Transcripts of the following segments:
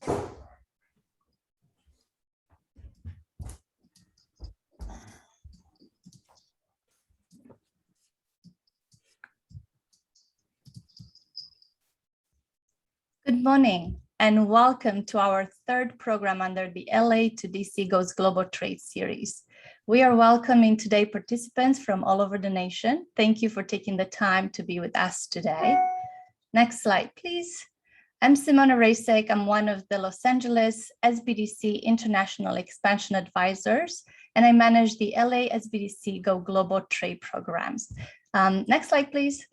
Good morning and welcome to our third program under the LA to DC Goes Global Trade series. We are welcoming today participants from all over the nation. Thank you for taking the time to be with us today. Next slide, please. I'm Simona Racek. I'm one of the Los Angeles SBDC International Expansion Advisors, and I manage the LA SBDC Go Global Trade programs. Next slide, please.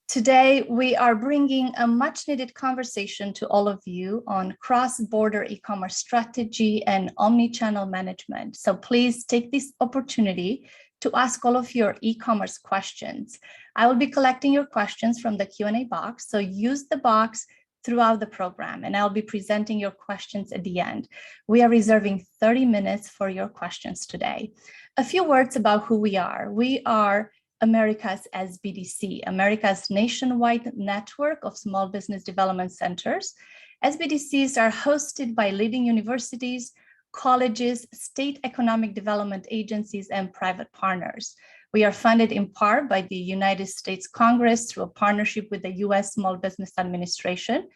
Today, we are bringing a much needed conversation to all of you on cross-border e-commerce strategy and omni-channel management. So please take this opportunity to ask all of your e-commerce questions. I will be collecting your questions from the Q&A box, so use the box throughout the program, and I'll be presenting your questions at the end. We are reserving 30 minutes for your questions today. A few words about who we are. We are America's SBDC, America's nationwide network of small business development centers. SBDCs are hosted by leading universities, colleges, state economic development agencies, and private partners. We are funded in part by the United States Congress through a partnership with the US Small Business Administration.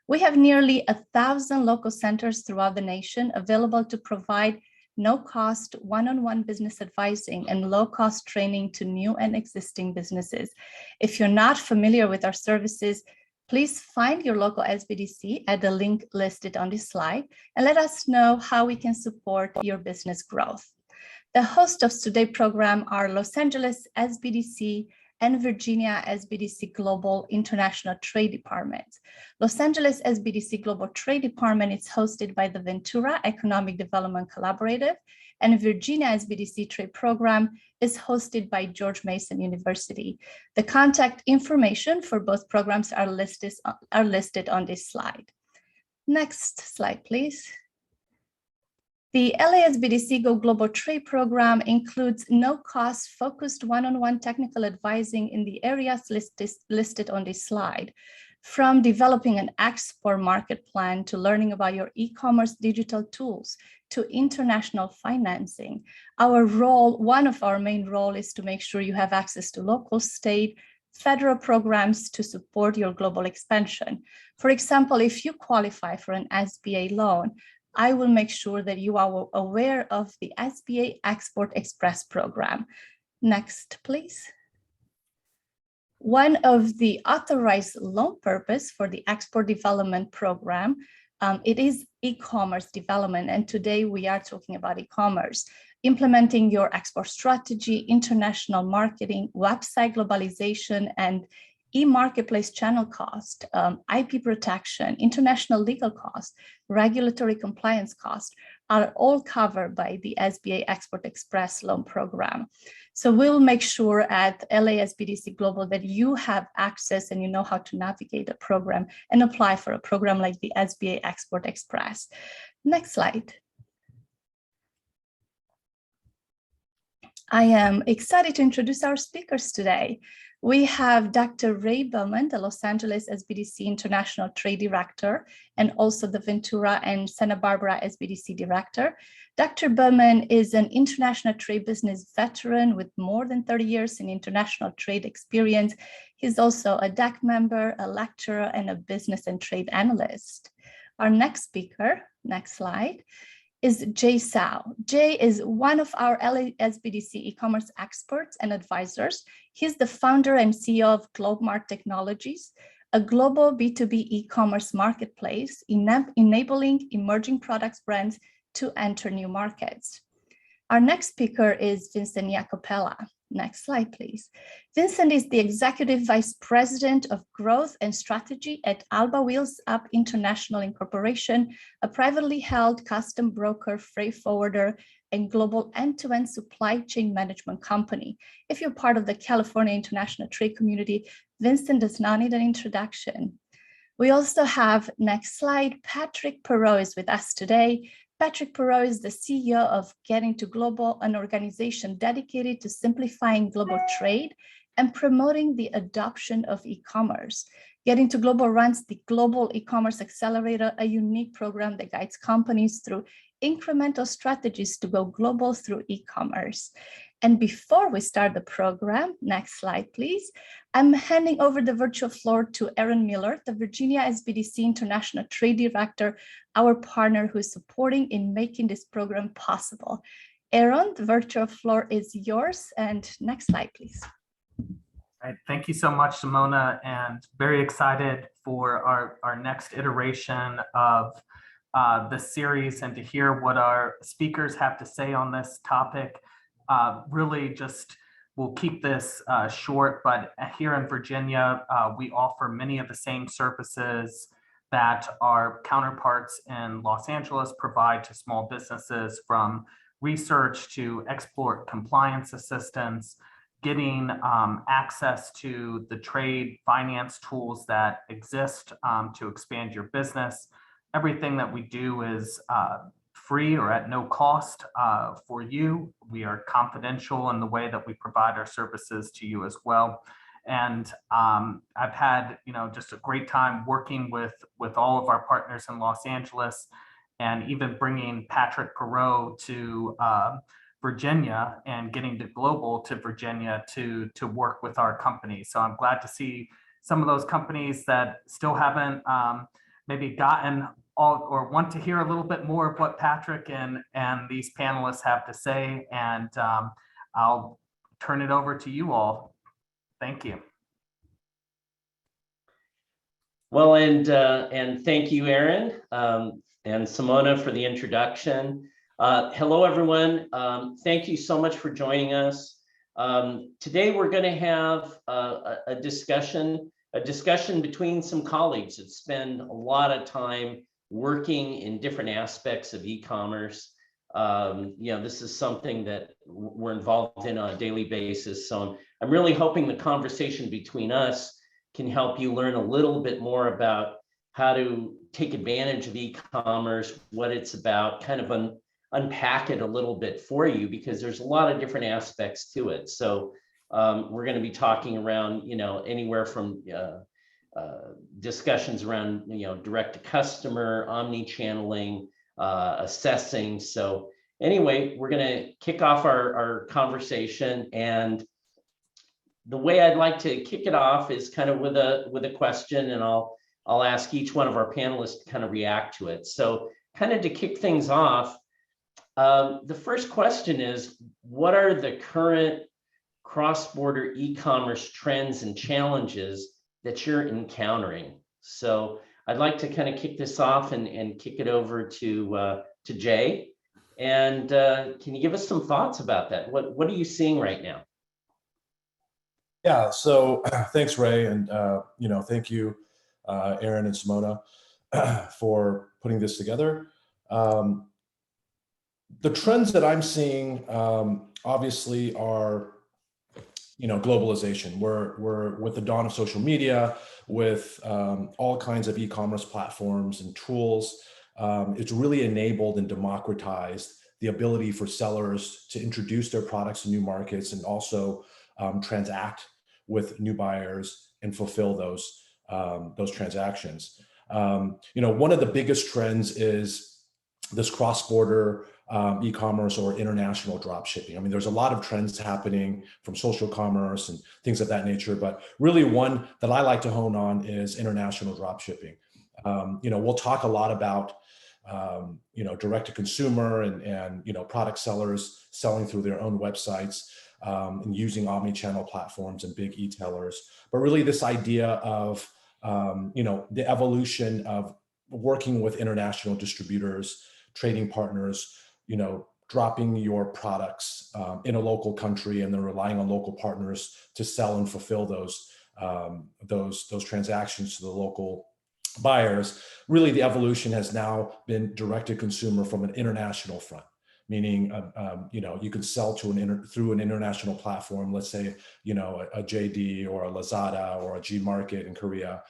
We have nearly 1,000 local centers throughout the nation available to provide no-cost one-on-one business advising and low-cost training to new and existing businesses. If you're not familiar with our services, please find your local SBDC at the link listed on this slide and let us know how we can support your business growth. The hosts of today's program are Los Angeles SBDC and Virginia SBDC Global International Trade Department. Los Angeles SBDC Global Trade Department is hosted by the Ventura Economic Development Collaborative, and Virginia SBDC Trade Program is hosted by George Mason University. The contact information for both programs are listed on this slide. Next slide, please. The LASBDC Go Global Trade Program includes no-cost focused one-on-one technical advising in the areas listed on this slide, from developing an export market plan to learning about your e-commerce digital tools to international financing. One of our main roles is to make sure you have access to local, state, federal programs to support your global expansion. For example, if you qualify for an SBA loan, I will make sure that you are aware of the SBA Export Express program. Next, please. One of the authorized loan purpose for the Export Development Program, it is e-commerce development, and today we are talking about e-commerce. Implementing your export strategy, international marketing, website globalization, and e-marketplace channel cost, IP protection, international legal cost, regulatory compliance cost are all covered by the SBA Export Express loan program. So we'll make sure at LASBDC Global that you have access and you know how to navigate a program and apply for a program like the SBA Export Express. Next slide. I am excited to introduce our speakers today. We have Dr. Ray Bowman, the Los Angeles SBDC International Trade Director, and also the Ventura and Santa Barbara SBDC Director. Dr. Bowman is an international trade business veteran with more than 30 years in international trade experience. He's also a DAC member, a lecturer, and a business and trade analyst. Our next speaker, next slide, is Jay Sao. Jay is one of our LASBDC e-commerce experts and advisors. He's the founder and CEO of Globemart Technologies, a global B2B e-commerce marketplace enabling emerging products brands to enter new markets. Our next speaker is Vincent Iacopella. Next slide, please. Vincent is the Executive Vice President of Growth and Strategy at Alba Wheels Up International Incorporation, a privately held custom broker, freight forwarder, and global end-to-end supply chain management company. If you're part of the California international trade community, Vincent does not need an introduction. We also have, next slide, Patrick Perot is with us today. Patrick Perot is the CEO of Getting to Global, an organization dedicated to simplifying global trade, and promoting the adoption of e-commerce. Getting to Global runs the Global E-commerce Accelerator, a unique program that guides companies through incremental strategies to go global through e-commerce. And before we start the program, next slide, please. I'm handing over the virtual floor to Aaron Miller, the Virginia SBDC International Trade Director, our partner who is supporting in making this program possible. Aaron, the virtual floor is yours. And next slide, please. Right. Thank you so much, Simona, and very excited for our next iteration of this series and to hear what our speakers have to say on this topic. Really just, we'll keep this short, but here in Virginia, we offer many of the same services that our counterparts in Los Angeles provide to small businesses, from research to export compliance assistance, getting access to the trade finance tools that exist to expand your business. Everything that we do is free or at no cost for you. We are confidential in the way that we provide our services to you as well. And I've had, just a great time working with all of our partners in Los Angeles, and even bringing Patrick Perot to Virginia and getting to Global to Virginia to work with our company. So I'm glad to see some of those companies that still haven't maybe gotten all or want to hear a little bit more of what Patrick and these panelists have to say. And I'll turn it over to you all. Thank you. Well, and thank you, Aaron and Simona, for the introduction. Hello, everyone. Thank you so much for joining us. Today, we're going to have a discussion between some colleagues that spend a lot of time working in different aspects of e-commerce. This is something that we're involved in on a daily basis. So I'm really hoping the conversation between us can help you learn a little bit more about how to take advantage of e-commerce, what it's about, kind of unpack it a little bit for you, because there's a lot of different aspects to it. So we're going to be talking around, anywhere from discussions around, direct to customer, omni-channeling, assessing. So anyway, we're going to kick off our conversation, and the way I'd like to kick it off is kind of with a question, and I'll ask each one of our panelists to kind of react to it. So kind of to kick things off, the first question is, what are the current cross-border e-commerce trends and challenges that you're encountering? So I'd like to kind of kick this off and kick it over to Jay. And can you give us some thoughts about that? What are you seeing right now? Yeah, so thanks, Ray, and thank you, Aaron and Simona, for putting this together. The trends that I'm seeing, obviously, are globalization. We're with the dawn of social media, with all kinds of e-commerce platforms and tools. It's really enabled and democratized the ability for sellers to introduce their products to new markets and also transact with new buyers and fulfill those transactions. One of the biggest trends is this cross-border e-commerce or international drop shipping. I mean, there's a lot of trends happening from social commerce and things of that nature, but really one that I like to hone on is international drop shipping. We'll talk a lot about direct to consumer and product sellers selling through their own websites and using omnichannel platforms and big e-tailers. But really this idea of the evolution of working with international distributors, trading partners, dropping your products in a local country, and then relying on local partners to sell and fulfill those transactions to the local buyers. Really, the evolution has now been direct to consumer from an international front, meaning you can sell to through an international platform, let's say a JD or a Lazada or a Gmarket in Korea,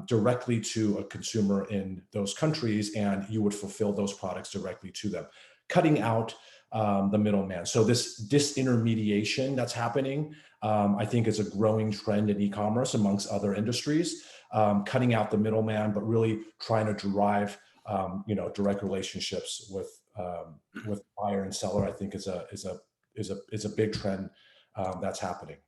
directly to a consumer in those countries, and you would fulfill those products directly to them, cutting out the middleman. So this disintermediation that's happening I think is a growing trend in e-commerce amongst other industries, cutting out the middleman, but really trying to drive direct relationships with buyer and seller. I think is a big trend that's happening.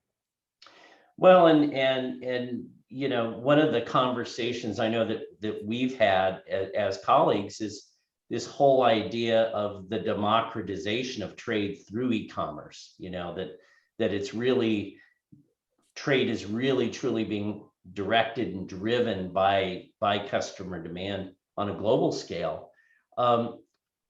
Well, and one of the conversations I know that we've had as colleagues is this whole idea of the democratization of trade through e-commerce. That it's really, trade is really truly being directed and driven by customer demand on a global scale.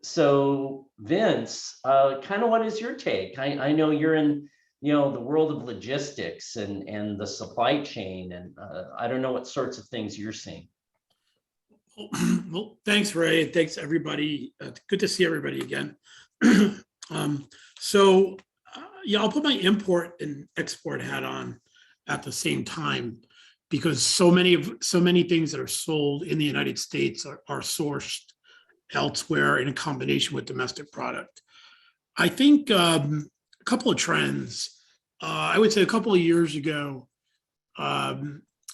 So Vince, kind of what is your take? I know you're in the world of logistics and the supply chain, and I don't know what sorts of things you're seeing. Well, thanks, Ray, and thanks everybody. Good to see everybody again. I'll put my import and export hat on at the same time, because so many things that are sold in the United States are sourced elsewhere in a combination with domestic product. I think a couple of trends. I would say a couple of years ago,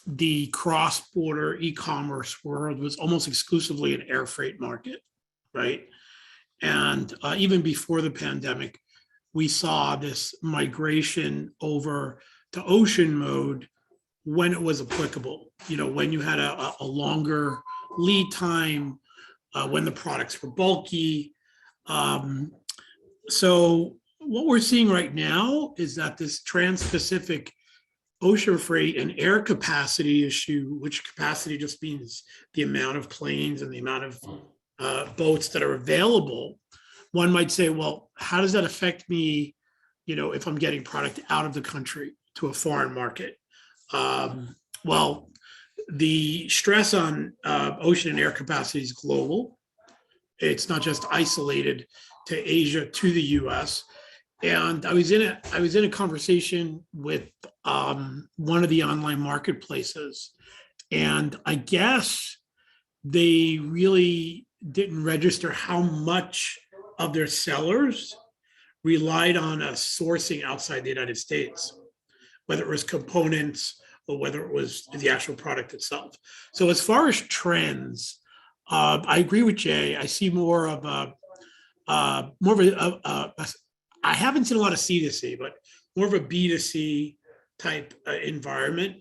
the cross-border e-commerce world was almost exclusively an air freight market, right? And even before the pandemic, we saw this migration over to ocean mode when it was applicable, when you had a longer lead time, when the products were bulky. So what we're seeing right now is that this trans-Pacific ocean freight and air capacity issue, which capacity just means the amount of planes and the amount of boats that are available. One might say, well, how does that affect me, if I'm getting product out of the country to a foreign market? Well, the stress on ocean and air capacity is global. It's not just isolated to Asia, to the US. And I was in a conversation with one of the online marketplaces, and I guess they really didn't register how much of their sellers relied on us sourcing outside the United States, whether it was components or whether it was the actual product itself. So as far as trends, I agree with Jay. I see more of a I haven't seen a lot of C2C, but more of a B2C type environment.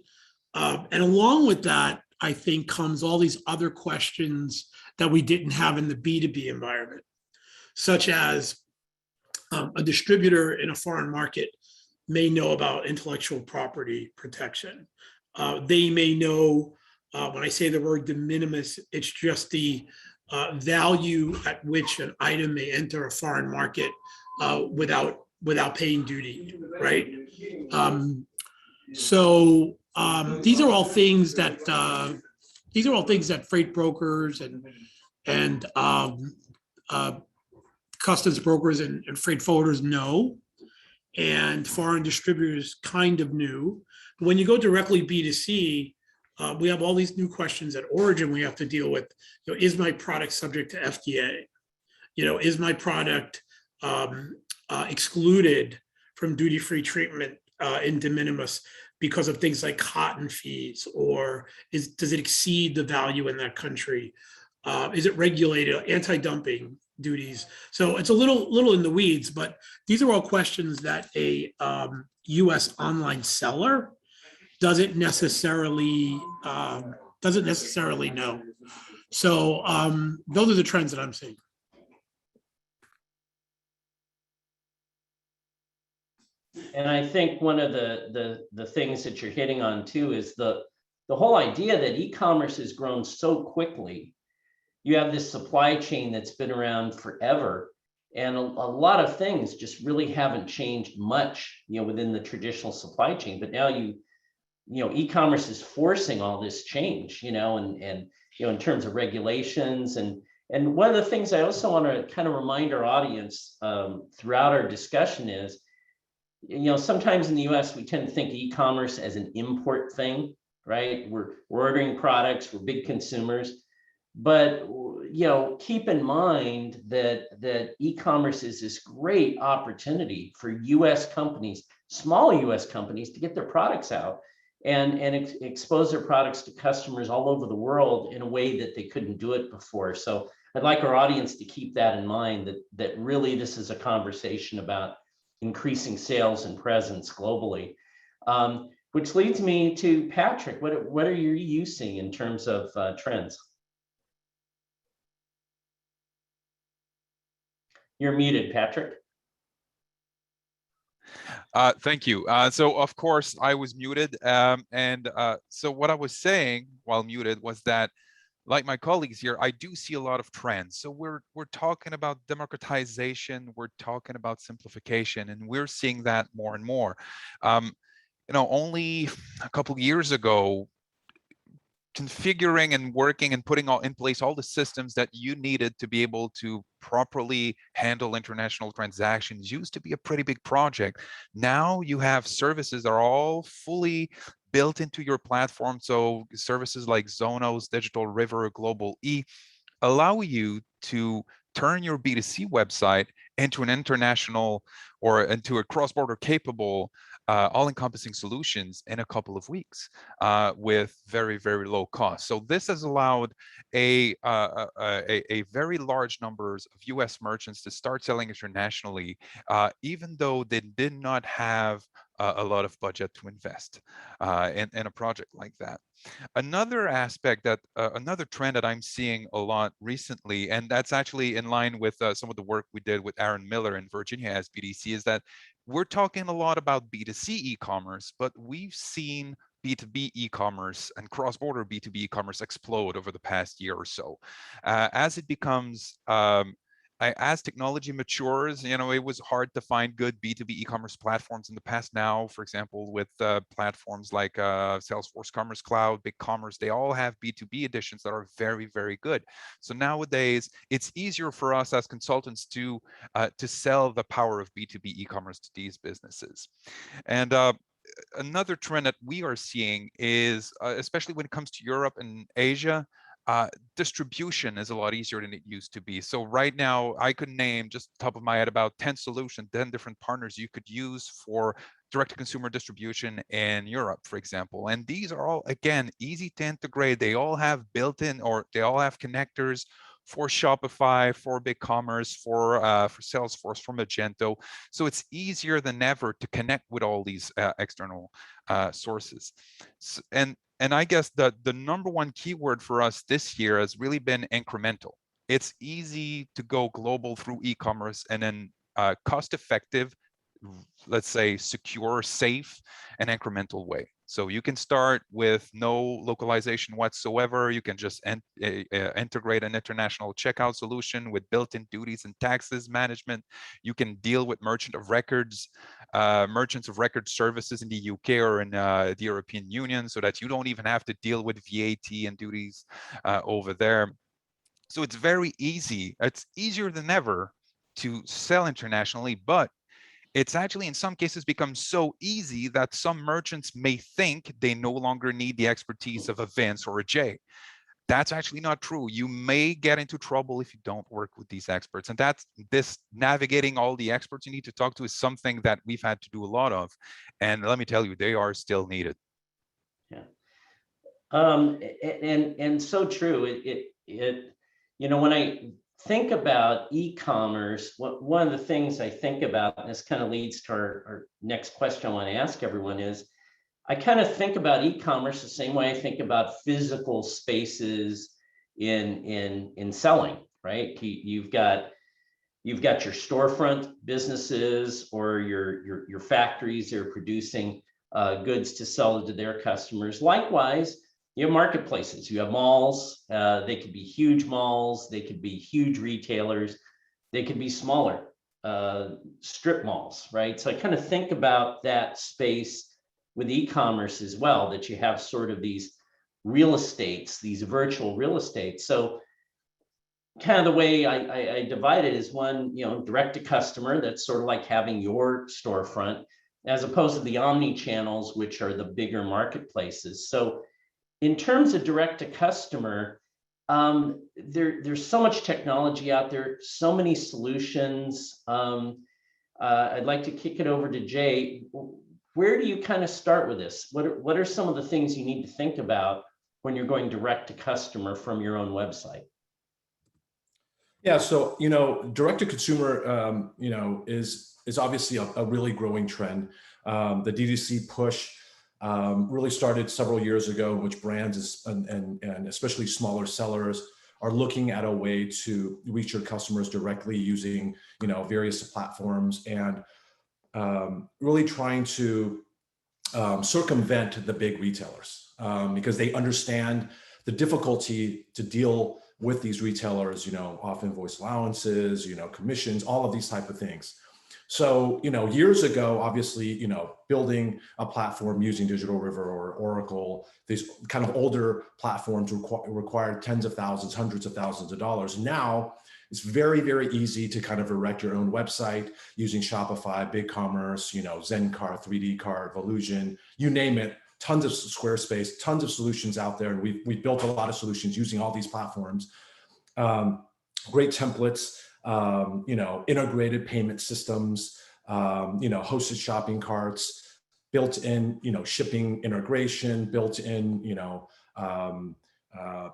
And along with that, I think comes all these other questions that we didn't have in the B2B environment, such as a distributor in a foreign market may know about intellectual property protection. They may know, when I say the word de minimis, it's just the value at which an item may enter a foreign market without paying duty, right? So these are all things that freight brokers and customs brokers and freight forwarders know, and foreign distributors kind of knew. But when you go directly B2C, we have all these new questions at origin we have to deal with. Is my product subject to FDA? Is my product excluded from duty-free treatment in de minimis because of things like cotton fees, or does it exceed the value in that country? Is it regulated, anti-dumping duties? So it's a little in the weeds, but these are all questions that a US online seller doesn't necessarily know. So those are the trends that I'm seeing. And I think one of the things that you're hitting on too is the whole idea that e-commerce has grown so quickly. You have this supply chain that's been around forever, and a lot of things just really haven't changed much, within the traditional supply chain. But now e-commerce is forcing all this change, and in terms of regulations. And one of the things I also want to kind of remind our audience throughout our discussion is, sometimes in the US, we tend to think e-commerce as an import thing, right? We're ordering products, we're big consumers. But keep in mind that e-commerce is this great opportunity for US companies small US companies to get their products out and expose their products to customers all over the world in a way that they couldn't do it before. So I'd like our audience to keep that in mind, that really this is a conversation about increasing sales and presence globally. Which leads me to Patrick. What are you seeing in terms of trends? You're muted, Patrick. Thank you. So of course I was muted. So what I was saying while muted was that, like my colleagues here, I do see a lot of trends. So we're talking about democratization, we're talking about simplification, and we're seeing that more and more. Only a couple of years ago, configuring and working and putting in place all the systems that you needed to be able to properly handle international transactions used to be a pretty big project. Now you have services that are all fully built into your platform. So services like Zonos, Digital River, Global E allow you to turn your B2C website into an international or into a cross-border capable all-encompassing solutions in a couple of weeks with very, very low cost. So this has allowed a very large numbers of US merchants to start selling internationally, even though they did not have a lot of budget to invest in a project like that. Another aspect that, another trend that I'm seeing a lot recently, and that's actually in line with some of the work we did with Aaron Miller in Virginia as BDC, is that we're talking a lot about B2C e-commerce, but we've seen B2B e-commerce and cross-border B2B e-commerce explode over the past year or so. As it becomes as technology matures, it was hard to find good B2B e-commerce platforms in the past. Now, for example, with platforms like Salesforce Commerce Cloud, BigCommerce, they all have B2B editions that are very, very good. So nowadays, it's easier for us as consultants to sell the power of B2B e-commerce to these businesses. And another trend that we are seeing is, especially when it comes to Europe and Asia, distribution is a lot easier than it used to be. So right now, I could name just top of my head about 10 solutions, 10 different partners you could use for direct-to-consumer distribution in Europe, for example. And these are all, again, easy to integrate. They all have built-in, or they all have connectors for Shopify, for BigCommerce, for Salesforce, for Magento. So it's easier than ever to connect with all these external sources. And I guess the number one keyword for us this year has really been incremental. It's easy to go global through e-commerce, and then cost-effective, let's say secure, safe, and incremental way. So you can start with no localization whatsoever. You can just integrate an international checkout solution with built-in duties and taxes management. You can deal with merchants of record services in the UK or in the European Union, so that you don't even have to deal with VAT and duties over there. So it's very easy. It's easier than ever to sell internationally, but it's actually in some cases become so easy that some merchants may think they no longer need the expertise of a Vince or a Jay. That's actually not true. You may get into trouble if you don't work with these experts. And that's this navigating all the experts you need to talk to is something that we've had to do a lot of. And let me tell you, they are still needed. Yeah. And so true. When I think about e-commerce, one of the things I think about, and this kind of leads to our next question I want to ask everyone, is I kind of think about e-commerce the same way I think about physical spaces in selling, right? You've got your storefront businesses or your factories that are producing goods to sell to their customers. Likewise, you have marketplaces, you have malls, they could be huge malls, they could be huge retailers, they could be smaller strip malls, right? So I kind of think about that space with e-commerce as well, that you have sort of these real estates, these virtual real estates. So kind of the way I divide it is one, direct to customer, that's sort of like having your storefront, as opposed to the omni-channels, which are the bigger marketplaces. So in terms of direct to customer, there's so much technology out there, so many solutions. I'd like to kick it over to Jay. Where do you kind of start with this? What are some of the things you need to think about when you're going direct to customer from your own website? Yeah, so direct to consumer, is obviously a really growing trend. The DTC push really started several years ago, which brands and especially smaller sellers are looking at a way to reach your customers directly using various platforms, and really trying to circumvent the big retailers, because they understand the difficulty to deal with these retailers, off invoice allowances, commissions, all of these type of things. So, years ago, obviously, building a platform using Digital River or Oracle, these kind of older platforms required tens of thousands, hundreds of thousands of dollars. Now, it's very, very easy to kind of erect your own website using Shopify, BigCommerce, Zencar, 3D Cart, Volusion, you name it. Tons of Squarespace, tons of solutions out there. And we've built a lot of solutions using all these platforms. Great templates, integrated payment systems, hosted shopping carts, built-in, shipping integration, built-in,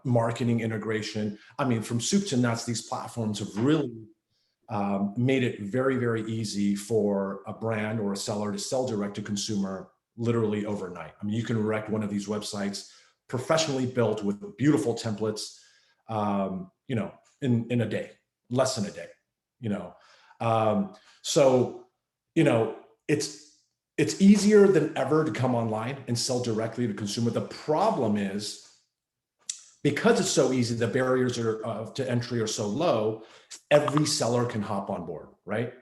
marketing integration. I mean, from soup to nuts, these platforms have really made it very, very easy for a brand or a seller to sell direct to consumer literally overnight. I mean, you can erect one of these websites professionally built with beautiful templates, in a day, less than a day, So, it's easier than ever to come online and sell directly to consumer. The problem is, because it's so easy, the barriers to entry are so low, every seller can hop on board, right?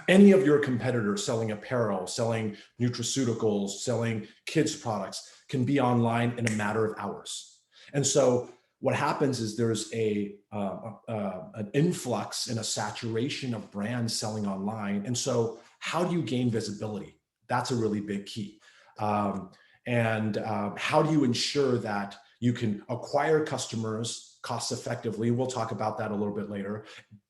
Any of your competitors selling apparel, selling nutraceuticals, selling kids products can be online in a matter of hours. And so what happens is there's an influx and a saturation of brands selling online. And so how do you gain visibility? That's a really big key. And how do you ensure that you can acquire customers cost effectively? We'll talk about that a little bit later.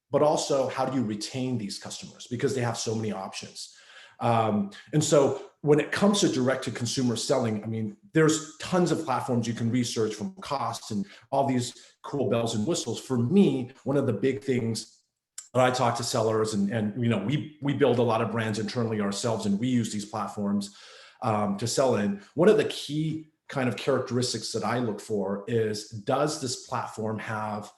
But also, how do you retain these customers? Because they have so many options. And so when it comes to direct to consumer selling, I mean, there's tons of platforms you can research, from costs and all these cool bells and whistles. For me, one of the big things that I talk to sellers, and we build a lot of brands internally ourselves, and we use these platforms to sell in. One of the key kind of characteristics that I look for is, does this platform have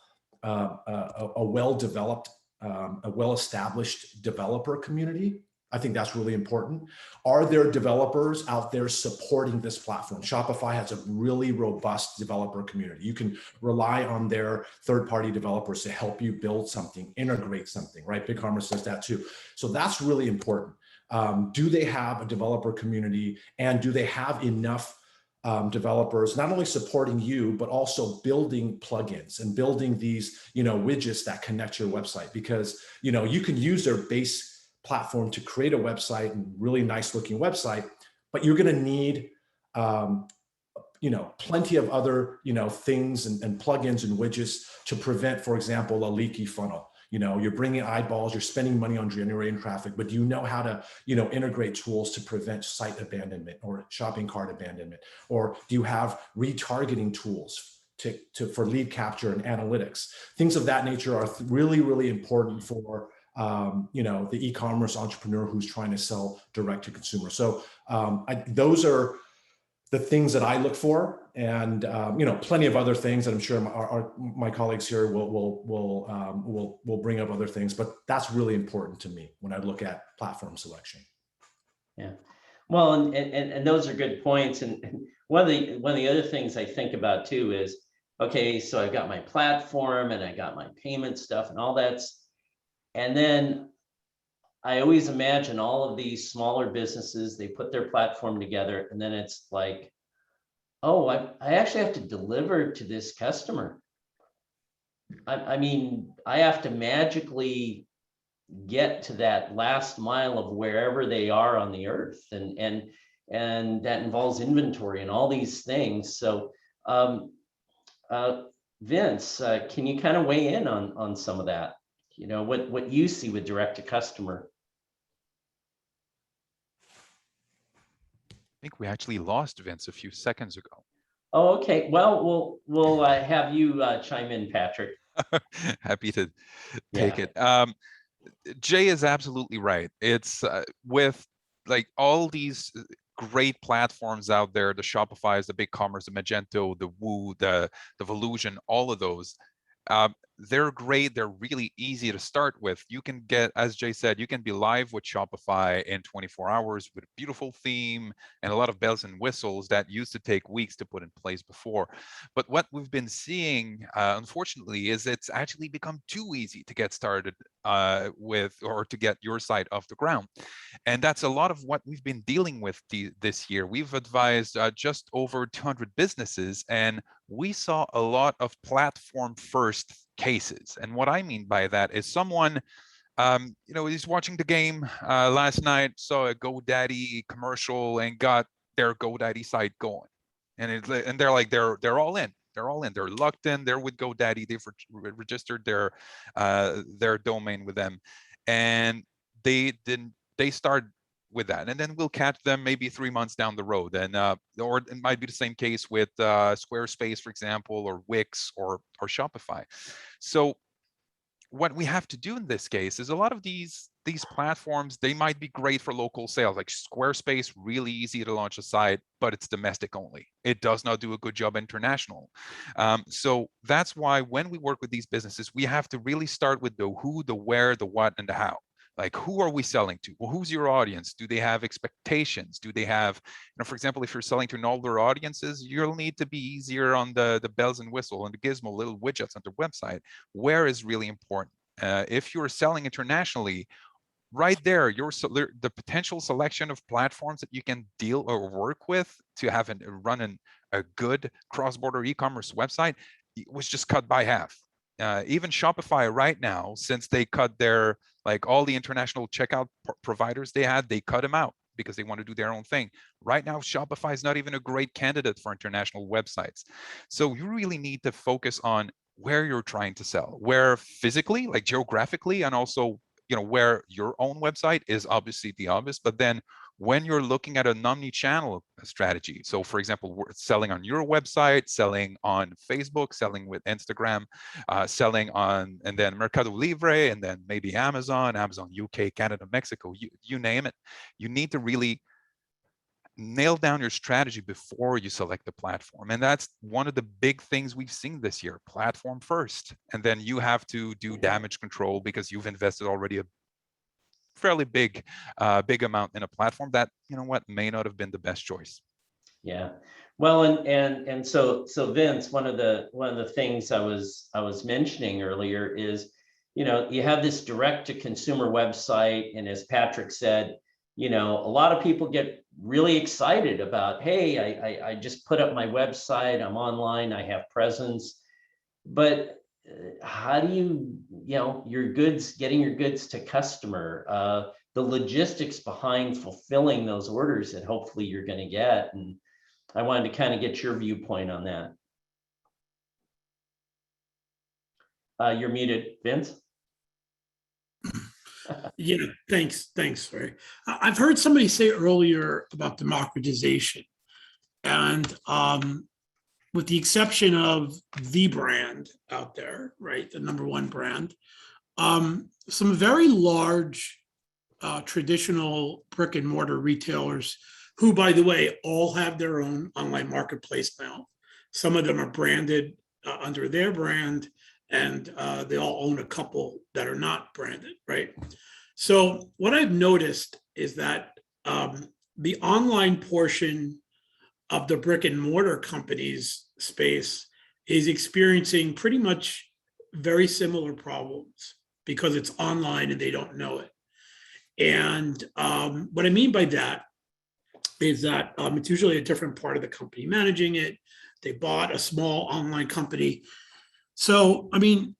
a well-developed, a well-established developer community? I think that's really important. Are there developers out there supporting this platform? Shopify has a really robust developer community. You can rely on their third-party developers to help you build something, integrate something, right? BigCommerce does that too. So that's really important. Do they have a developer community, and do they have enough developers not only supporting you, but also building plugins and building these, widgets that connect your website? Because, you can use their base platform to create a website, and really nice looking website, but you're going to need, plenty of other, things and plugins and widgets to prevent, for example, a leaky funnel. You're bringing eyeballs, you're spending money on generating traffic, but do you know how to, integrate tools to prevent site abandonment or shopping cart abandonment? Or do you have retargeting tools for lead capture and analytics? Things of that nature are really, really important for, the e-commerce entrepreneur who's trying to sell direct to consumer. So those are the things that I look for, and plenty of other things that I'm sure my colleagues here will bring up other things, but that's really important to me when I look at platform selection. Yeah, well, and those are good points. And one of the other things I think about too is, okay, so I've got my platform and I got my payment stuff and all that's, and then I always imagine all of these smaller businesses, they put their platform together, and then it's like, oh, I actually have to deliver to this customer. I mean, I have to magically get to that last mile of wherever they are on the earth, and that involves inventory and all these things. So, Vince, can you kind of weigh in on some of that? What you see with direct to customer? think we actually lost Vince a few seconds ago. Oh, okay. Well, we'll have you chime in, Patrick. Happy to take it. Jay is absolutely right. It's with like all these great platforms out there, the Shopify's, the BigCommerce, the Magento, the Woo, the Volusion, all of those. They're great. They're really easy to start with. You can get, as Jay said, you can be live with Shopify in 24 hours with a beautiful theme and a lot of bells and whistles that used to take weeks to put in place before. But what we've been seeing, unfortunately, is it's actually become too easy to get started with, or to get your site off the ground. And that's a lot of what we've been dealing with this year. We've advised just over 200 businesses, and we saw a lot of platform first cases. And what I mean by that is someone, he's watching the game last night, saw a GoDaddy commercial and got their GoDaddy site going. And they're like, they're all in. They're all in. They're locked in. They're with GoDaddy. They've registered their domain with them, and they start with that, and then we'll catch them maybe 3 months down the road. And or it might be the same case with Squarespace, for example, or Wix or Shopify. So what we have to do in this case is a lot of these platforms, they might be great for local sales, like Squarespace, really easy to launch a site, but it's domestic only. It does not do a good job international. So that's why when we work with these businesses, we have to really start with the who, the where, the what, and the how. Like, who are we selling to? Well, who's your audience? Do they have expectations? Do they have, for example, if you're selling to older audiences, you'll need to be easier on the bells and whistle and the gizmo little widgets on their website. Where is really important. If you're selling internationally, right there, the potential selection of platforms that you can deal or work with to have run a good cross-border e-commerce website was just cut by half. Even Shopify right now, since they cut their, like all the international checkout providers they had, they cut them out because they want to do their own thing. Right now, Shopify is not even a great candidate for international websites. So you really need to focus on where you're trying to sell, where physically, like geographically, and also, where your own website is obviously the obvious, but then when you're looking at an omni-channel strategy. So for example, we're selling on your website, selling on Facebook, selling with Instagram, selling on, and then Mercado Libre, and then maybe Amazon UK, Canada, Mexico, you name it. You need to really nail down your strategy before you select the platform. And that's one of the big things we've seen this year, platform first. And then you have to do damage control because you've invested already a fairly big amount in a platform that, may not have been the best choice. Yeah. Well, and so Vince, one of the things I was mentioning earlier is, you have this direct to consumer website, and as Patrick said, a lot of people get really excited about, hey, I just put up my website, I'm online, I have presence. But how do you, getting your goods to customer, the logistics behind fulfilling those orders that hopefully you're going to get. And I wanted to kind of get your viewpoint on that. You're muted, Vince. Yeah, thanks. Sorry. I've heard somebody say earlier about democratization, and with the exception of the brand out there, right, the number one brand, some very large traditional brick and mortar retailers, who, by the way, all have their own online marketplace now. Some of them are branded under their brand, and they all own a couple that are not branded, right? So what I've noticed is that the online portion of the brick and mortar companies space is experiencing pretty much very similar problems because it's online and they don't know it. And what I mean by that is that it's usually a different part of the company managing it. They bought a small online company. So, I mean,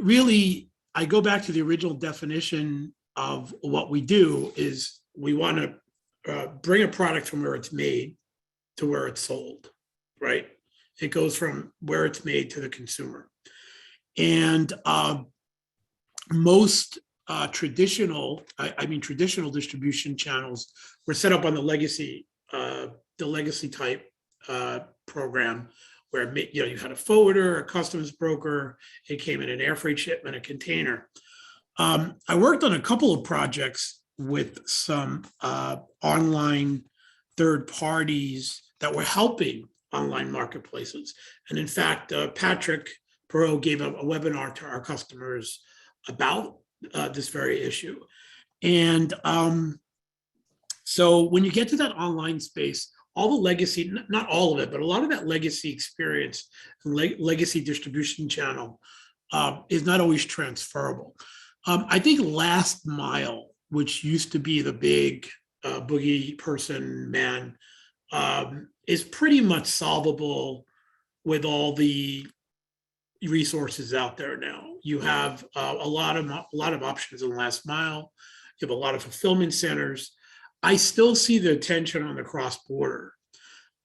really, I go back to the original definition of what we do is we want to bring a product from where it's made to where it's sold, right? It goes from where it's made to the consumer. And most traditional distribution channels were set up on the legacy the legacy type program where you had a forwarder, a customs broker, it came in an air freight shipment, a container. I worked on a couple of projects with some online third parties that were helping online marketplaces. And in fact, Patrick Perot gave a webinar to our customers about this very issue. And so when you get to that online space, all the legacy, not all of it, but a lot of that legacy experience and legacy distribution channel is not always transferable. I think last mile, which used to be the big boogie person man, is pretty much solvable with all the resources out there now. You have a lot of options in last mile. You have a lot of fulfillment centers. I still see the tension on the cross-border.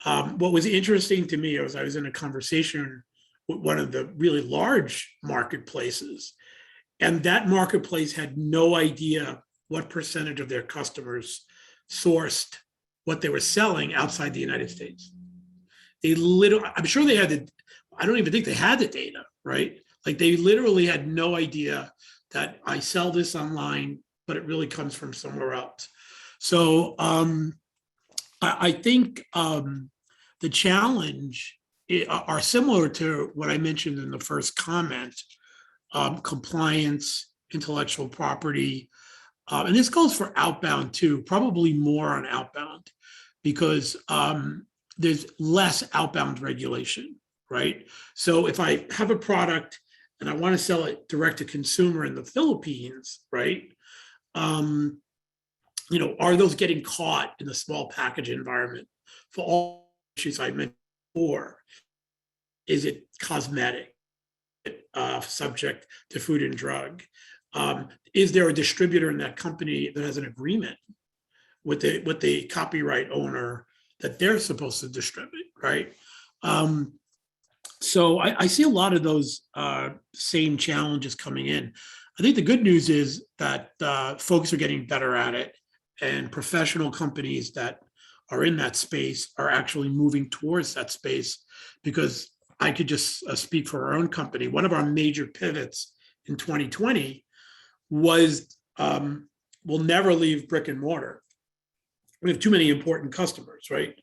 What was interesting to me was I was in a conversation with one of the really large marketplaces, and that marketplace had no idea what percentage of their customers sourced what they were selling outside the United States. I'm sure they had I don't even think they had the data, right? Like they literally had no idea that I sell this online, but it really comes from somewhere else. So I think the challenge are similar to what I mentioned in the first comment, compliance, intellectual property. And this goes for outbound too, probably more on outbound because there's less outbound regulation, right? So if I have a product and I want to sell it direct to consumer in the Philippines, right? Are those getting caught in the small package environment for all issues I mentioned before? Is it cosmetic, subject to food and drug? Is there a distributor in that company that has an agreement with the copyright owner that they're supposed to distribute, right? So I see a lot of those same challenges coming in. I think the good news is that folks are getting better at it, and professional companies that are in that space are actually moving towards that space, because I could just speak for our own company. One of our major pivots in 2020 was we'll never leave brick and mortar. We have too many important customers, right?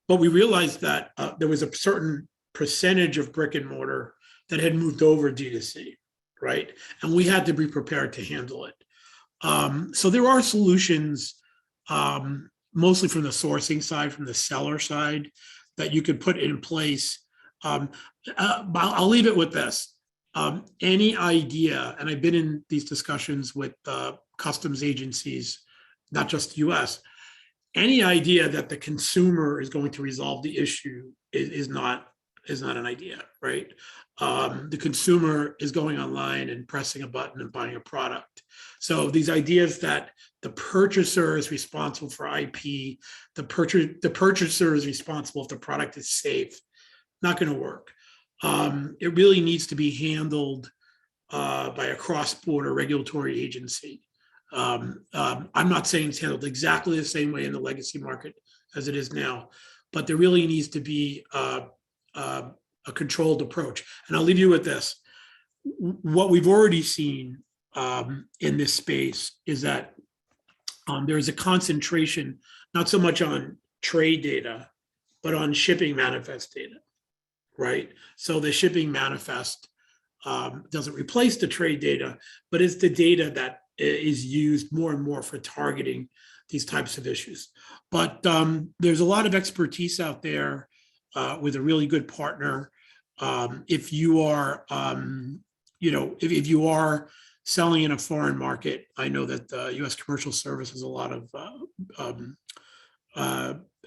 But we realized that there was a certain percentage of brick and mortar that had moved over D2C, right? And we had to be prepared to handle it. So there are solutions, mostly from the sourcing side, from the seller side, that you could put in place. I'll leave it with this. Any idea, and I've been in these discussions with customs agencies, not just US, any idea that the consumer is going to resolve the issue is not an idea, right? The consumer is going online and pressing a button and buying a product. So these ideas that the purchaser is responsible for IP, the purchaser is responsible if the product is safe, not going to work. It really needs to be handled by a cross-border regulatory agency. I'm not saying it's handled exactly the same way in the legacy market as it is now, but there really needs to be a controlled approach. And I'll leave you with this. What we've already seen in this space is that there is a concentration, not so much on trade data, but on shipping manifest data, right? So the shipping manifest doesn't replace the trade data, but it's the data that is used more and more for targeting these types of issues. But there's a lot of expertise out there with a really good partner. If you are, if you are selling in a foreign market, I know that the U.S. Commercial Service has a lot of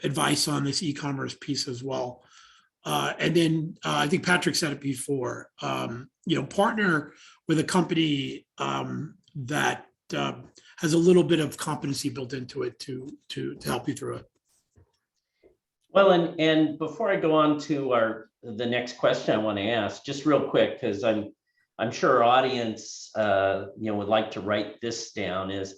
advice on this e-commerce piece as well. And then I think Patrick said it before, partner with a company that has a little bit of competency built into it to help you through it. Well, and before I go on to the next question I want to ask, just real quick, because I'm sure our audience would like to write this down, is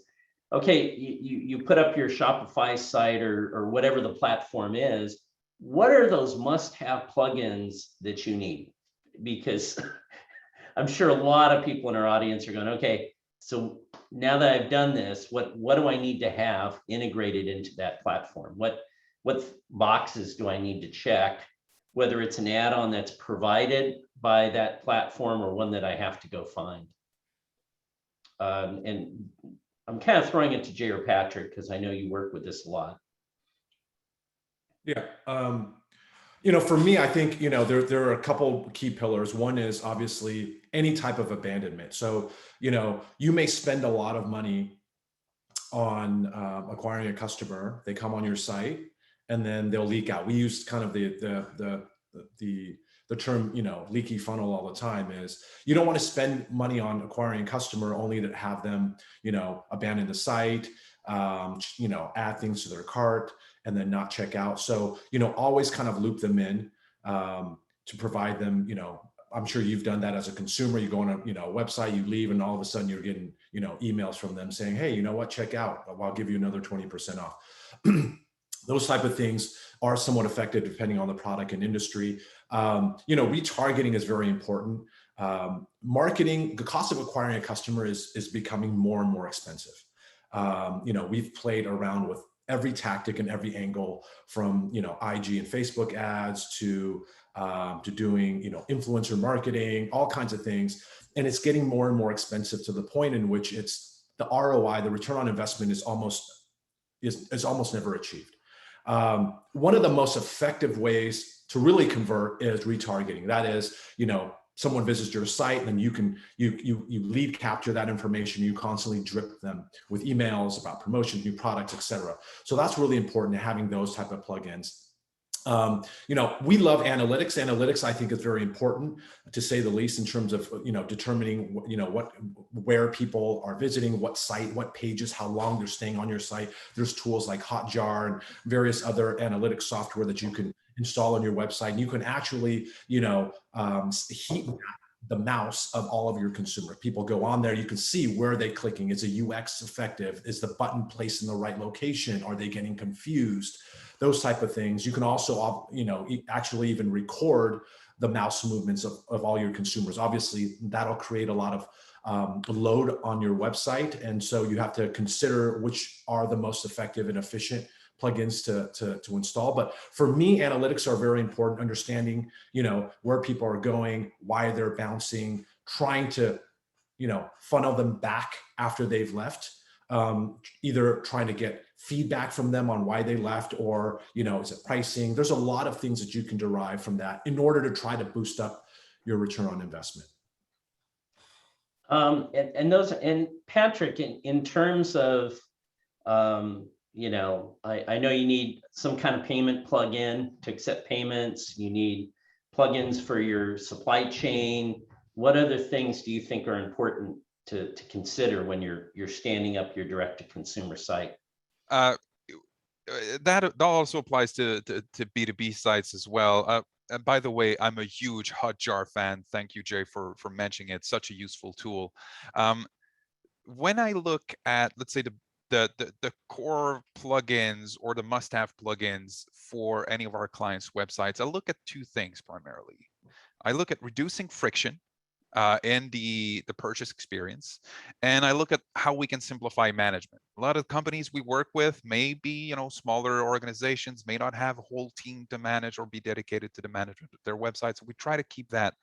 okay, you put up your Shopify site or whatever the platform is. What are those must-have plugins that you need? Because I'm sure a lot of people in our audience are going, okay, so now that I've done this, what do I need to have integrated into that platform? What boxes do I need to check? Whether it's an add-on that's provided by that platform or one that I have to go find. And I'm kind of throwing it to Jay or Patrick because I know you work with this a lot. Yeah. For me, I think, there are a couple key pillars. One is obviously any type of abandonment. So, you may spend a lot of money on acquiring a customer. They come on your site and then they'll leak out. We use kind of the term, leaky funnel all the time. Is you don't want to spend money on acquiring a customer only to have them, abandon the site, add things to their cart and then not check out. So, always kind of loop them in to provide them, I'm sure you've done that as a consumer. You go on a website, you leave, and all of a sudden you're getting emails from them saying, hey, you know what, check out, I'll give you another 20% off. Those type of things are somewhat effective depending on the product and industry. Retargeting is very important. Marketing, the cost of acquiring a customer is becoming more and more expensive. We've played around with every tactic and every angle, from IG and Facebook ads to doing influencer marketing, all kinds of things, and it's getting more and more expensive to the point in which it's the ROI, the return on investment, is almost never achieved. One of the most effective ways to really convert is retargeting. That is, someone visits your site and you lead capture that information. You constantly drip them with emails about promotions, new products, etc. So that's really important, having those type of plugins. We love analytics. Analytics, I think, is very important, to say the least, in terms of, determining, where people are visiting, what site, what pages, how long they're staying on your site. There's tools like Hotjar and various other analytics software that you can install on your website. And you can actually, heat the mouse of all of your consumers. People go on there, you can see where they're clicking. Is the UX effective? Is the button placed in the right location? Are they getting confused? Those type of things. You can also, actually even record the mouse movements of all your consumers. Obviously, that'll create a lot of load on your website. And so you have to consider which are the most effective and efficient plugins to install. But for me, analytics are very important. Understanding, where people are going, why they're bouncing, trying to, funnel them back after they've left. Either trying to get feedback from them on why they left, or, is it pricing? There's a lot of things that you can derive from that in order to try to boost up your return on investment. And Patrick, in terms of, I know you need some kind of payment plugin to accept payments. You need plugins for your supply chain. What other things do you think are important to consider when you're standing up your direct-to-consumer site? That also applies to B2B sites as well. And by the way, I'm a huge Hotjar fan. Thank you, Jay, for mentioning it. Such a useful tool. When I look at, let's say, the core plugins or the must-have plugins for any of our clients' websites, I look at two things primarily. I look at reducing friction in the purchase experience, and I look at how we can simplify management. A lot of companies we work with may be, smaller organizations, may not have a whole team to manage or be dedicated to the management of their websites. So we try to keep that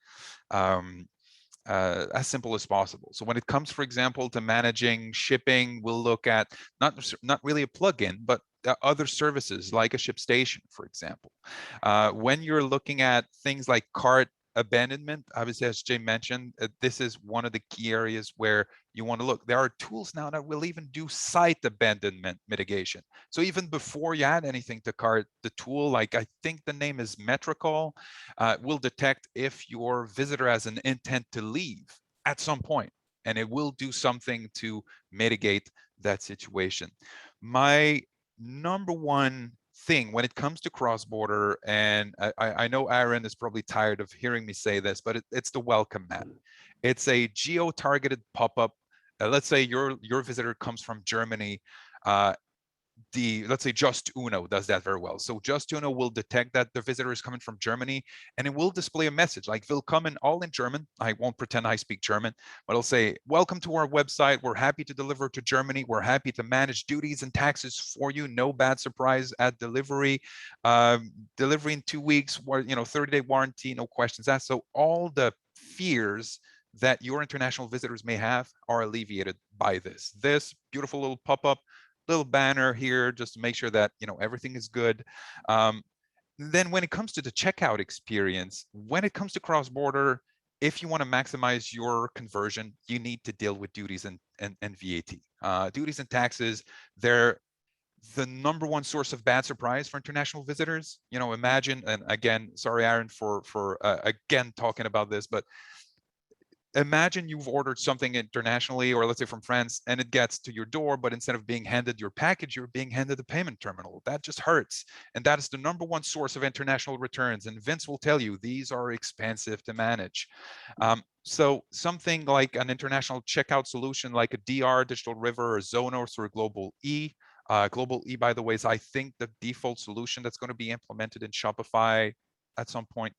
as simple as possible. So when it comes, for example, to managing shipping, we'll look at not really a plugin, but other services like a ShipStation, for example. When you're looking at things like cart abandonment, obviously, as Jay mentioned, this is one of the key areas where you want to look. There are tools now that will even do site abandonment mitigation. So even before you add anything to cart, the tool, like I think the name is Metricall, will detect if your visitor has an intent to leave at some point, and it will do something to mitigate that situation. My number one thing when it comes to cross-border, and I know Aaron is probably tired of hearing me say this, but it's the welcome mat. It's a geo-targeted pop-up let's say your visitor comes from Germany. Let's say Just Uno does that very well. So Just Uno will detect that the visitor is coming from Germany, and it will display a message like willkommen, all in German. I won't pretend I speak German, but I'll say, welcome to our website. We're happy to deliver to Germany. We're happy to manage duties and taxes for you. No bad surprise at delivery. Delivery in 2 weeks, 30-day warranty, no questions asked. So all the fears that your international visitors may have are alleviated by this. This beautiful little pop-up, little banner here just to make sure that everything is good. Then when it comes to the checkout experience, when it comes to cross-border, if you want to maximize your conversion, you need to deal with duties and VAT. Duties and taxes, they're the number one source of bad surprise for international visitors. Imagine, and again, sorry, Aaron, for again talking about this, but imagine you've ordered something internationally, or let's say from France, and it gets to your door, but instead of being handed your package, you're being handed a payment terminal. That just hurts. And that is the number one source of international returns. And Vince will tell you, these are expensive to manage. So something like an international checkout solution like a DR, Digital River, or Zonos, or Global E. Global E, by the way, is I think the default solution that's going to be implemented in Shopify at some point.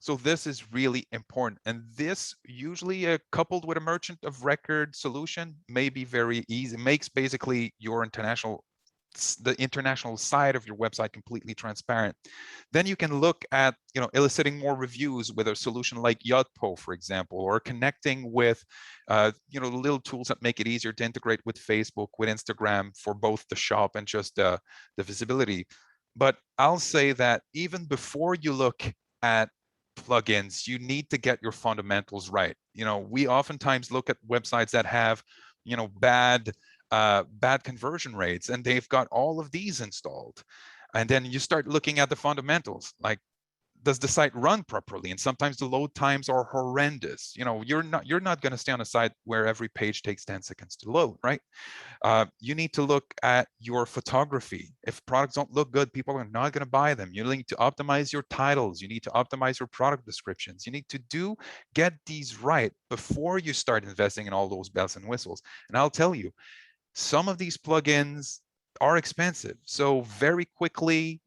So this is really important. And this usually coupled with a merchant of record solution may be very easy. It makes basically your the international side of your website completely transparent. Then you can look at, eliciting more reviews with a solution like Yotpo, for example, or connecting with, little tools that make it easier to integrate with Facebook, with Instagram for both the shop and just the visibility. But I'll say that even before you look at plugins, you need to get your fundamentals right. We oftentimes look at websites that have, bad conversion rates, and they've got all of these installed. And then you start looking at the fundamentals, like, does the site run properly? And sometimes the load times are horrendous. You're not going to stay on a site where every page takes 10 seconds to load, right? You need to look at your photography. If products don't look good, people are not going to buy them. You need to optimize your titles. You need to optimize your product descriptions. You need to get these right before you start investing in all those bells and whistles. And I'll tell you, some of these plugins are expensive. So very quickly,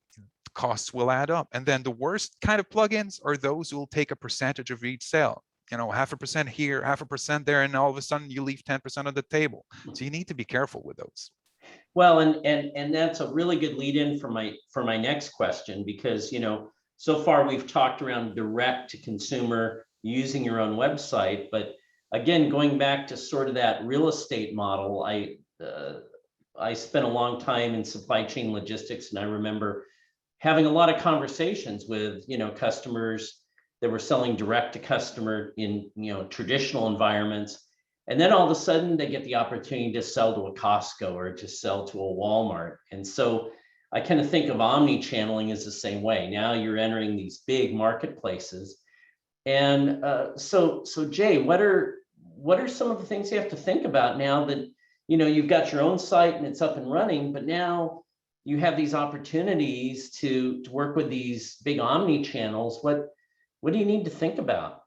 costs will add up. And then the worst kind of plugins are those who will take a percentage of each sale. 0.5% here, 0.5% there, and all of a sudden you leave 10% on the table. So you need to be careful with those. Well, and that's a really good lead in for my next question, because so far we've talked around direct to consumer using your own website, but again, going back to sort of that real estate model, I spent a long time in supply chain logistics, and I remember having a lot of conversations with customers that were selling direct to customer in traditional environments, and then all of a sudden they get the opportunity to sell to a Costco or to sell to a Walmart. And so I kind of think of omni-channeling as the same way. Now you're entering these big marketplaces, and so Jay, what are some of the things you have to think about now that you've got your own site and it's up and running, but now you have these opportunities to work with these big omni channels? What do you need to think about?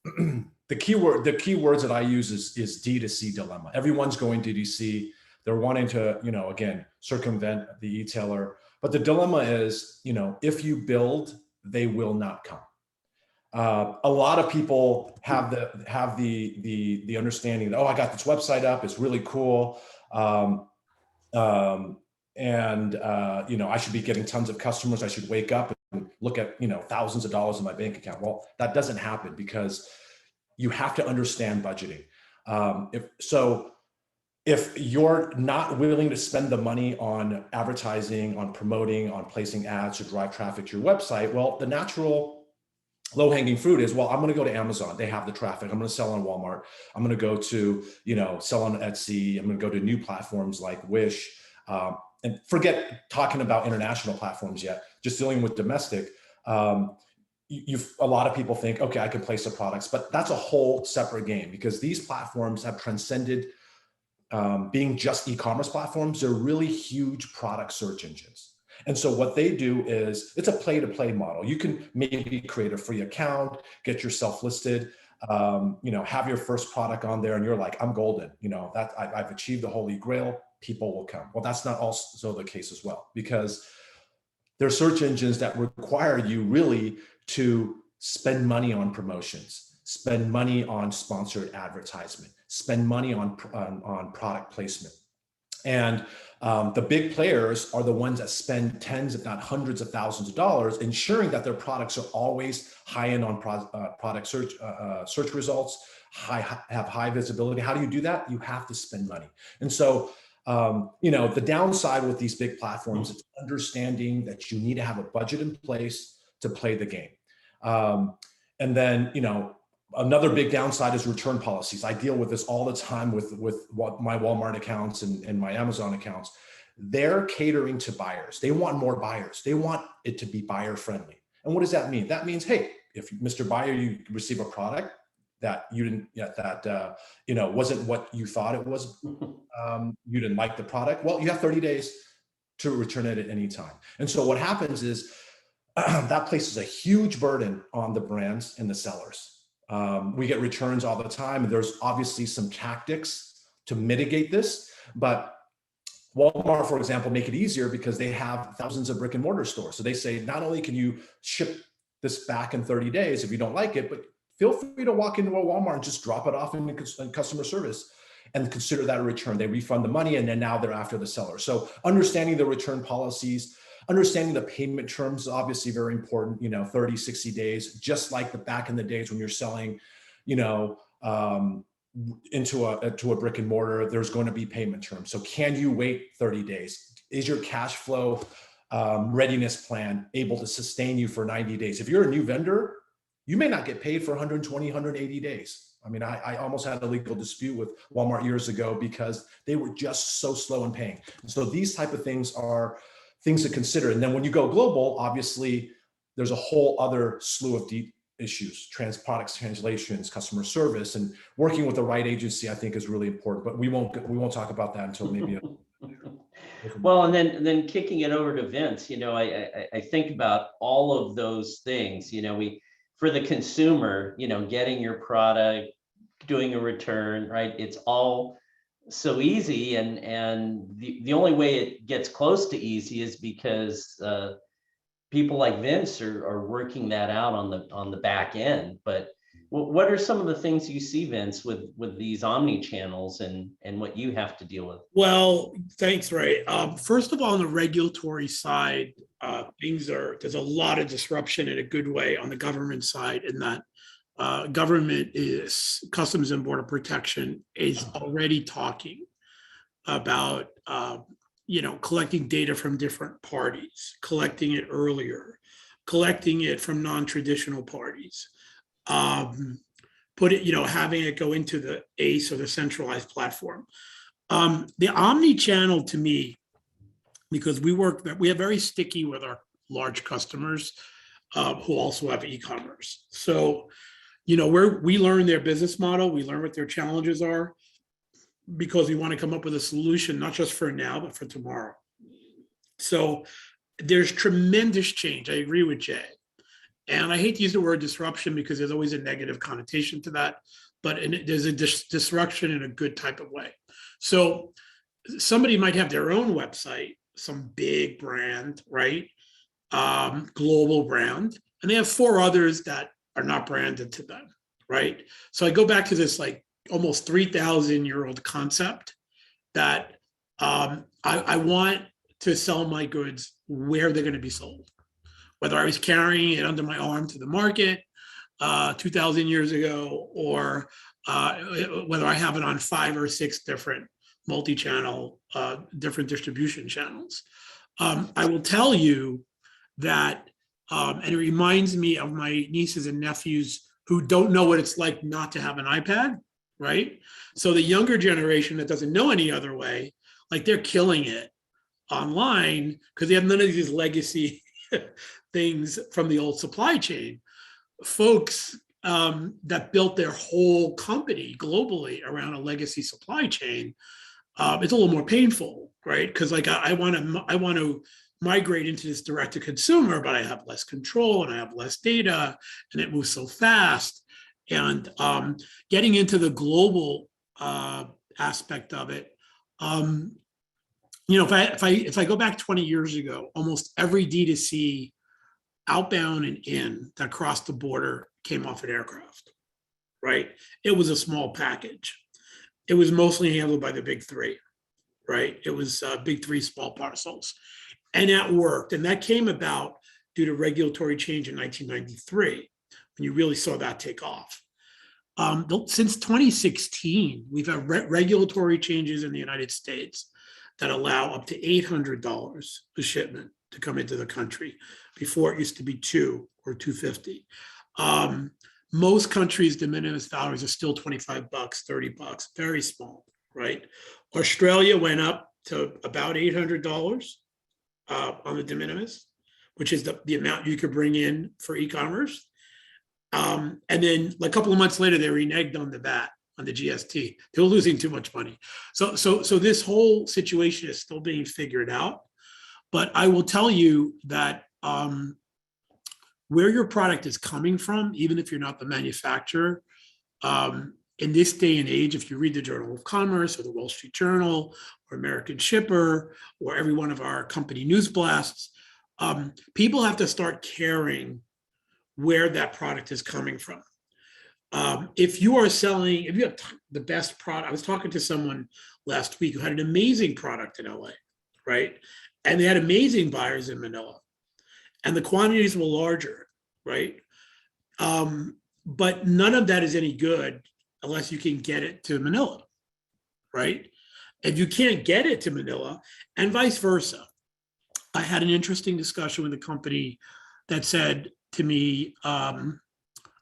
The key words that I use is D2C dilemma. Everyone's going to D2C. They're wanting to, again, circumvent the e-tailer. But the dilemma is, if you build, they will not come. A lot of people have the understanding that, oh, I got this website up, it's really cool. I should be getting tons of customers. I should wake up and look at, thousands of dollars in my bank account. Well, that doesn't happen because you have to understand budgeting. If you're not willing to spend the money on advertising, on promoting, on placing ads to drive traffic to your website, well, the natural low-hanging fruit is, well, I'm going to go to Amazon. They have the traffic. I'm going to sell on Walmart. I'm going to go to, sell on Etsy. I'm going to go to new platforms like Wish. And forget talking about international platforms yet, just dealing with domestic. A lot of people think, okay, I can place the products, but that's a whole separate game, because these platforms have transcended being just e-commerce platforms. They're really huge product search engines. And so what they do is, it's a play-to-play model. You can maybe create a free account, get yourself listed. have your first product on there and you're like, I'm golden, that I've achieved the holy grail, people will come. Well, that's not also the case as well, because there are search engines that require you really to spend money on promotions, spend money on sponsored advertisement, spend money on product placement. And the big players are the ones that spend tens, if not hundreds of thousands of dollars, ensuring that their products are always high end on product search results, have high visibility. How do you do that? You have to spend money. And so, the downside with these big platforms is understanding that you need to have a budget in place to play the game. And then, another big downside is return policies. I deal with this all the time with my Walmart accounts and my Amazon accounts. They're catering to buyers. They want more buyers. They want it to be buyer friendly. And what does that mean? That means, hey, if Mr. Buyer, you receive a product that you didn't wasn't what you thought it was, you didn't like the product, well, you have 30 days to return it at any time. And so what happens is that places a huge burden on the brands and the sellers. We get returns all the time, and there's obviously some tactics to mitigate this, but Walmart, for example, make it easier because they have thousands of brick and mortar stores. So they say, not only can you ship this back in 30 days if you don't like it, but feel free to walk into a Walmart and just drop it off in customer service and consider that a return. They refund the money, and then now they're after the seller. So understanding the return policies, understanding the payment terms, obviously very important, 30, 60 days, just like the back in the days when you're selling, into a brick and mortar, there's going to be payment terms. So can you wait 30 days? Is your cash flow readiness plan able to sustain you for 90 days? If you're a new vendor, you may not get paid for 120, 180 days. I mean, I almost had a legal dispute with Walmart years ago because they were just so slow in paying. So these type of things are things to consider. And then when you go global, obviously, there's a whole other slew of deep issues, products translations, customer service, and working with the right agency, I think, is really important. But we won't talk about that until maybe. Well, and then kicking it over to Vince, I think about all of those things. For the consumer, getting your product, doing a return, right? It's all so easy, and the only way it gets close to easy is because people like Vince are working that out on the back end. But what are some of the things you see, Vince, with these omni channels and what you have to deal with? Well, thanks, Ray. First of all, on the regulatory side, there's a lot of disruption in a good way on the government side, in that Customs and Border Protection is already talking about collecting data from different parties, collecting it earlier, collecting it from non-traditional parties, having it go into the ACE or the centralized platform. The omni-channel, to me, because we are very sticky with our large customers who also have e-commerce. So, we learn their business model, we learn what their challenges are, because we want to come up with a solution, not just for now, but for tomorrow. So there's tremendous change. I agree with Jay. And I hate to use the word disruption because there's always a negative connotation to that, but there's a disruption in a good type of way. So somebody might have their own website, some big brand, right? Global brand, and they have 4 others that are not branded to them, right? So I go back to this almost 3,000-year-old concept that I want to sell my goods where they're going to be sold. Whether I was carrying it under my arm to the market 2,000 years ago, or whether I have it on 5 or 6 different multi-channel, different distribution channels. I will tell you that, and it reminds me of my nieces and nephews who don't know what it's like not to have an iPad, right? So the younger generation that doesn't know any other way, they're killing it online because they have none of these legacy things from the old supply chain. Folks that built their whole company globally around a legacy supply chain, it's a little more painful, right? Because I want to migrate into this direct to consumer, but I have less control and I have less data, and it moves so fast. And getting into the global aspect of it, if I go back 20 years ago, almost every D2C outbound and in that crossed the border came off an aircraft, right? It was a small package. It was mostly handled by the big three, right? It was big three small parcels. And that worked. And that came about due to regulatory change in 1993, when you really saw that take off. Since 2016, we've had regulatory changes in the United States that allow up to $800 a shipment to come into the country. Before it used to be $200 or $250. Most countries' de minimis values are still $25, $30, very small, right? Australia went up to about $800 on the de minimis, which is the amount you could bring in for e-commerce. And then a couple of months later, they reneged on the VAT, on the GST. They were losing too much money. So this whole situation is still being figured out. But I will tell you that where your product is coming from, even if you're not the manufacturer, in this day and age, if you read the Journal of Commerce or the Wall Street Journal or American Shipper or every one of our company news blasts, people have to start caring where that product is coming from. If you have the best product, I was talking to someone last week who had an amazing product in LA, right? And they had amazing buyers in Manila, and the quantities were larger, right? But none of that is any good unless you can get it to Manila, right? If you can't get it to Manila, and vice versa. I had an interesting discussion with a company that said to me, well,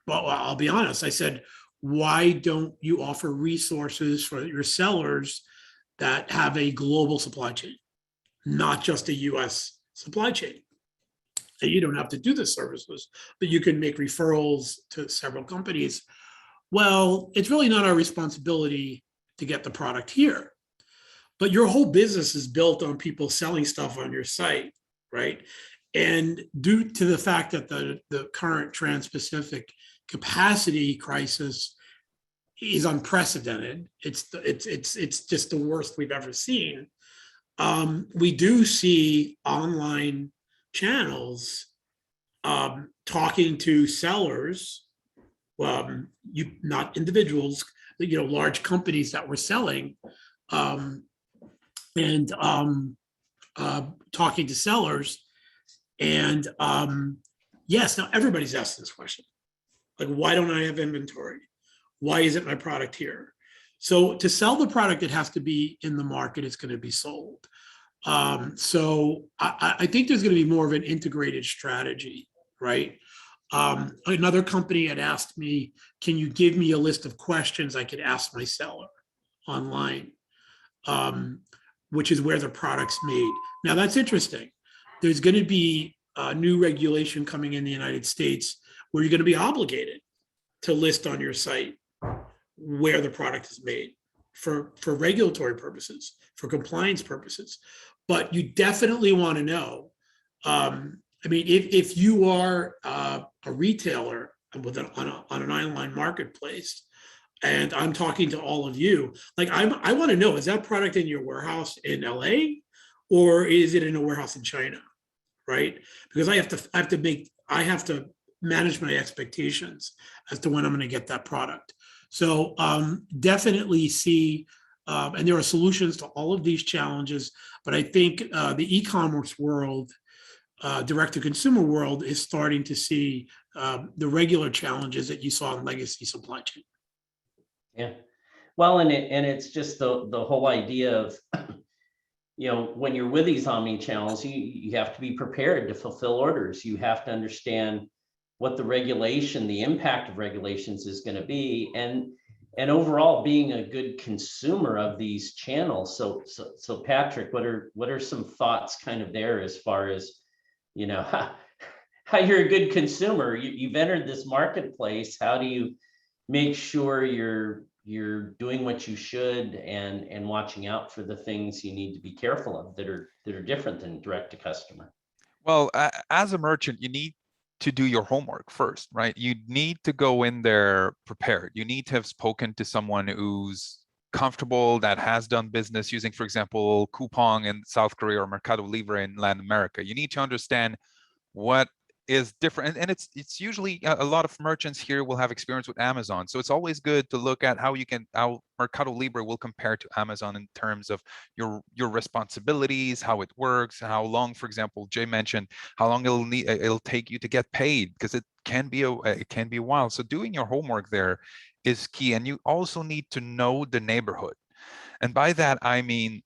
I'll be honest, I said, why don't you offer resources for your sellers that have a global supply chain, not just a US supply chain? And you don't have to do the services, but you can make referrals to several companies. Well, it's really not our responsibility to get the product here, but your whole business is built on people selling stuff on your site, right? And due to the fact that the current Trans-Pacific capacity crisis is unprecedented, it's just the worst we've ever seen. We do see online channels talking to sellers, not individuals, large companies that were selling, and talking to sellers. And yes, now everybody's asking this question, like, why don't I have inventory? Why isn't my product here? So to sell the product, it has to be in the market. It's going to be sold. So I think there's going to be more of an integrated strategy, right? Another company had asked me, can you give me a list of questions I could ask my seller online, which is where the product's made. Now that's interesting. There's going to be a new regulation coming in the United States where you're going to be obligated to list on your site where the product is made for regulatory purposes, for compliance purposes. But you definitely want to know. If you are a retailer on an online marketplace, and I'm talking to all of you, like I want to know, is that product in your warehouse in LA, or is it in a warehouse in China, right? Because I have to manage my expectations as to when I'm going to get that product. So definitely see, and there are solutions to all of these challenges, but I think the e-commerce world, direct-to-consumer world, is starting to see the regular challenges that you saw in legacy supply chain. Yeah, well, and it's just the whole idea of, when you're with these omni-channels, you have to be prepared to fulfill orders. You have to understand what the impact of regulations is going to be, and overall being a good consumer of these channels. So Patrick, what are some thoughts kind of there as far as, how you're a good consumer? You've entered this marketplace. How do you make sure you're doing what you should and watching out for the things you need to be careful of that are different than direct to customer? Well, as a merchant, you need to do your homework first, right? You need to go in there prepared. You need to have spoken to someone who's comfortable, that has done business using, for example, Coupang in South Korea or Mercado Libre in Latin America. You need to understand what is different, and it's usually a lot of merchants here will have experience with Amazon, so it's always good to look at how Mercado Libre will compare to Amazon in terms of your responsibilities, how it works, how long, for example, Jay mentioned how long it'll take you to get paid, because it can be a while. So doing your homework there is key, and you also need to know the neighborhood, and by that I mean,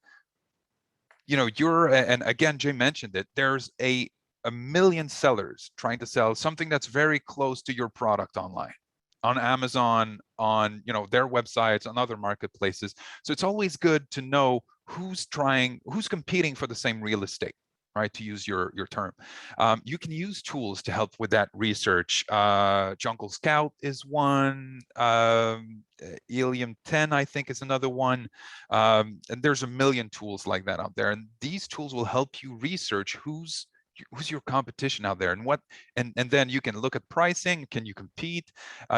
and again, Jay mentioned it, there's a million sellers trying to sell something that's very close to your product online, on Amazon, on their websites, on other marketplaces. So it's always good to know who's competing for the same real estate, right? To use your term. You can use tools to help with that research. Jungle Scout is one. Helium 10, I think, is another one. And there's a million tools like that out there. And these tools will help you research who's your competition out there, and then you can look at pricing. Can you compete?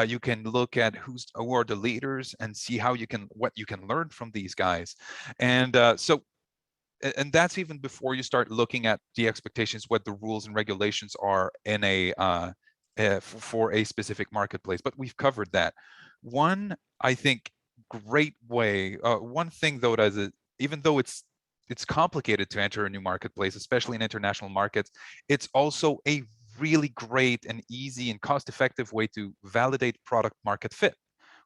You can look at who are the leaders and see what you can learn from these guys. And and that's even before you start looking at the expectations, what the rules and regulations are in for a specific marketplace. But we've covered that. One, I think, great way. One thing though, even though it's complicated to enter a new marketplace, especially in international markets, it's also a really great and easy and cost-effective way to validate product market fit.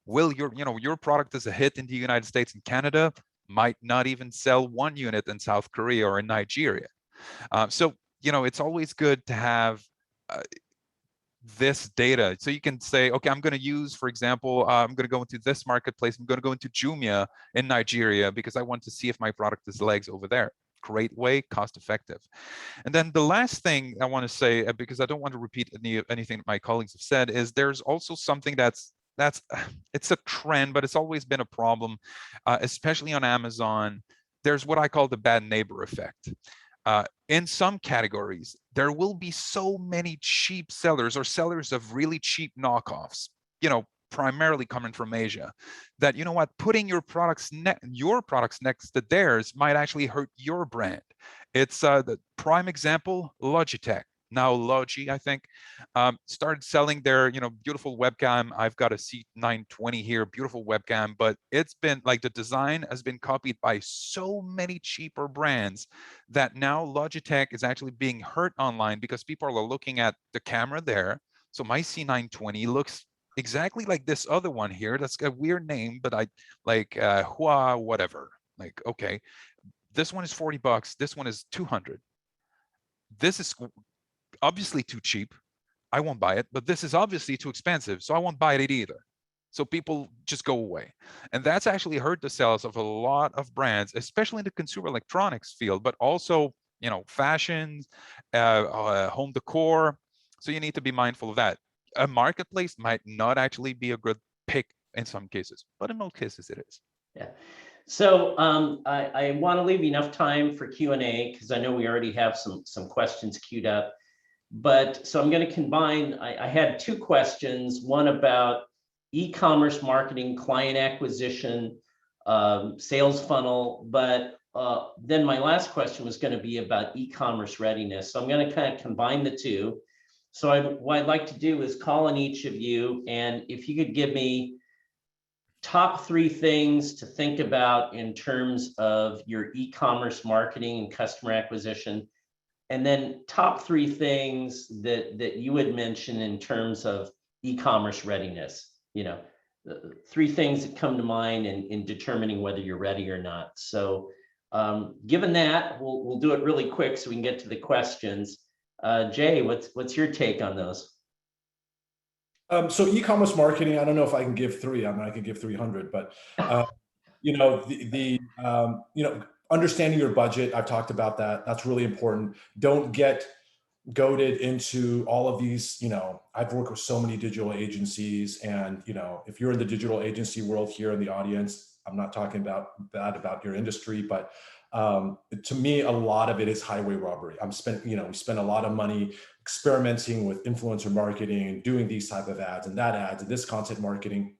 Will your product is a hit in the United States and Canada, might not even sell one unit in South Korea or in Nigeria. So it's always good to have this data, so you can say, okay, I'm going to use, for example, I'm going to go into this marketplace, I'm going to go into Jumia in Nigeria because I want to see if my product has legs over there. Great way, cost effective. And then the last thing I want to say, because I don't want to repeat anything that my colleagues have said, is there's also something that's it's a trend, but it's always been a problem, especially on Amazon. There's what I call the bad neighbor effect. In some categories, there will be so many cheap sellers or sellers of really cheap knockoffs, primarily coming from Asia, that putting your products next to theirs might actually hurt your brand. It's the prime example, Logitech. Now Logi, I think, started selling their beautiful webcam. I've got a C920 here, beautiful webcam, but it's been like the design has been copied by so many cheaper brands that now Logitech is actually being hurt online because people are looking at the camera there. So my C920 looks exactly like this other one here. That's a weird name, but I like Hua whatever. Like, okay, this one is $40. This one is $200. This is obviously too cheap. I won't buy it, but this is obviously too expensive, so I won't buy it either. So people just go away. And that's actually hurt the sales of a lot of brands, especially in the consumer electronics field, but also, fashion, home decor. So you need to be mindful of that. A marketplace might not actually be a good pick in some cases, but in most cases it is. Yeah. So I want to leave enough time for Q&A because I know we already have some questions queued up. But so I'm going to combine, I had two questions, one about e-commerce marketing, client acquisition, sales funnel, but then my last question was going to be about e-commerce readiness. So I'm going to kind of combine the two. So what I'd like to do is call on each of you, and if you could give me top 3 things to think about in terms of your e-commerce marketing and customer acquisition, and then top 3 things that you would mention in terms of e-commerce readiness. 3 things that come to mind in determining whether you're ready or not. So given that, we'll do it really quick so we can get to the questions. Jay, what's your take on those? So e-commerce marketing, I don't know if I can give 3. I mean, I can give 300, but understanding your budget, I've talked about that. That's really important. Don't get goaded into all of these. I've worked with so many digital agencies, and if you're in the digital agency world here in the audience, I'm not talking about bad about your industry, but To me, a lot of it is highway robbery. We spend a lot of money experimenting with influencer marketing and doing these type of ads and that ads and this content marketing.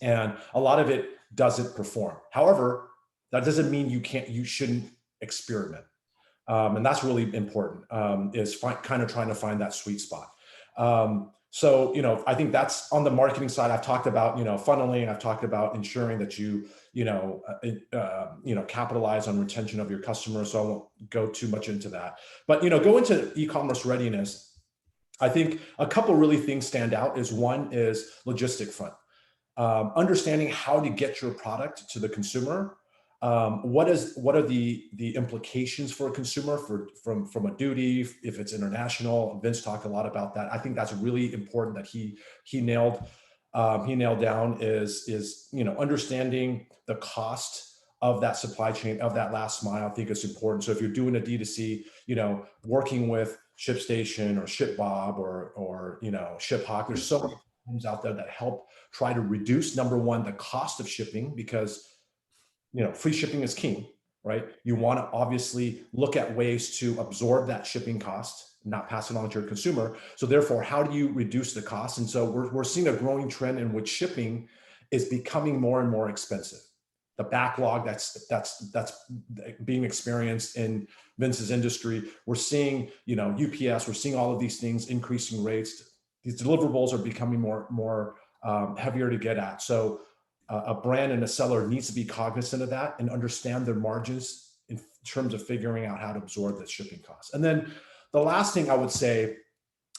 And a lot of it doesn't perform. However, that doesn't mean you shouldn't experiment. And that's really important, is kind of trying to find that sweet spot. So, I think that's on the marketing side. I've talked about, funneling. I've talked about ensuring that you capitalize on retention of your customers. So I won't go too much into that. But, go into e-commerce readiness. I think a couple really things stand out. One is logistic front. Understanding how to get your product to the consumer. What are the implications for a consumer from a duty, if it's international? Vince talked a lot about that. I think that's really important that he nailed down is understanding the cost of that supply chain, of that last mile. I think it's important. So if you're doing a D2C, working with ShipStation or ShipBob or ShipHawk, there's so many platforms out there that help try to reduce, number one, the cost of shipping, because free shipping is king, right? You want to obviously look at ways to absorb that shipping cost, not pass it on to your consumer. So therefore, how do you reduce the cost? And so we're seeing a growing trend in which shipping is becoming more and more expensive. The backlog that's being experienced in Vince's industry, we're seeing, UPS, we're seeing all of these things, increasing rates. These deliverables are becoming more heavier to get at. So a brand and a seller needs to be cognizant of that and understand their margins in terms of figuring out how to absorb the shipping costs. And then the last thing I would say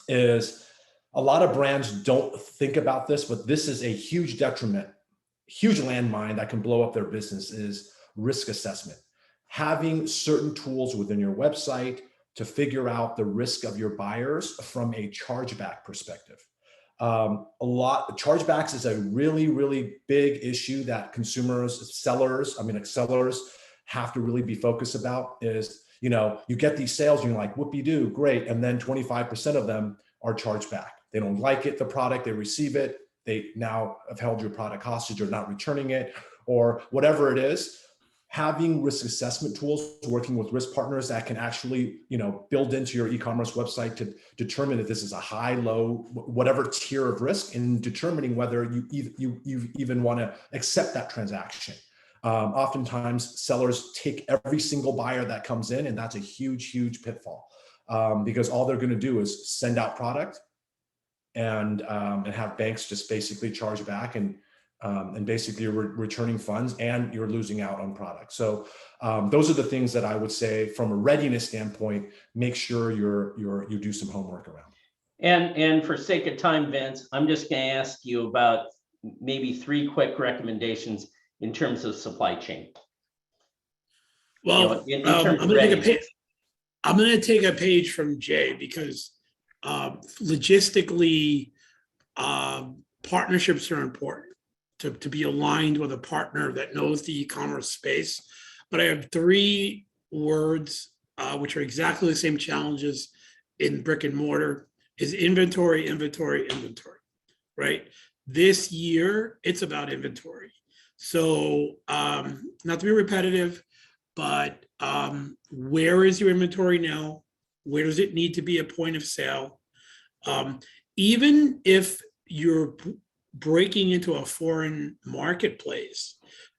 is a lot of brands don't think about this, but this is a huge detriment, huge landmine that can blow up their business, is risk assessment. Having certain tools within your website to figure out the risk of your buyers from a chargeback perspective. Chargebacks is a really, really big issue that sellers have to really be focused about. Is, you get these sales and you're like, whoopee-doo, great. And then 25% of them are charged back. They don't like it, the product, they receive it. They now have held your product hostage or not returning it or whatever it is. Having risk assessment tools, working with risk partners that can actually, build into your e-commerce website to determine if this is a high, low, whatever tier of risk, and determining whether you even want to accept that transaction. Oftentimes, sellers take every single buyer that comes in, and that's a huge, huge pitfall, because all they're going to do is send out product and have banks just basically charge back, and basically you're returning funds and you're losing out on product. So those are the things that I would say from a readiness standpoint. Make sure you do some homework around. And for sake of time, Vince, I'm just going to ask you about maybe 3 quick recommendations in terms of supply chain. Well, I'm going to take a page from Jay, because logistically, partnerships are important. To be aligned with a partner that knows the e-commerce space. But I have 3 words which are exactly the same challenges in brick and mortar, is inventory, inventory, inventory, right? This year, it's about inventory. So not to be repetitive, but where is your inventory now? Where does it need to be a point of sale? Even if you're breaking into a foreign marketplace,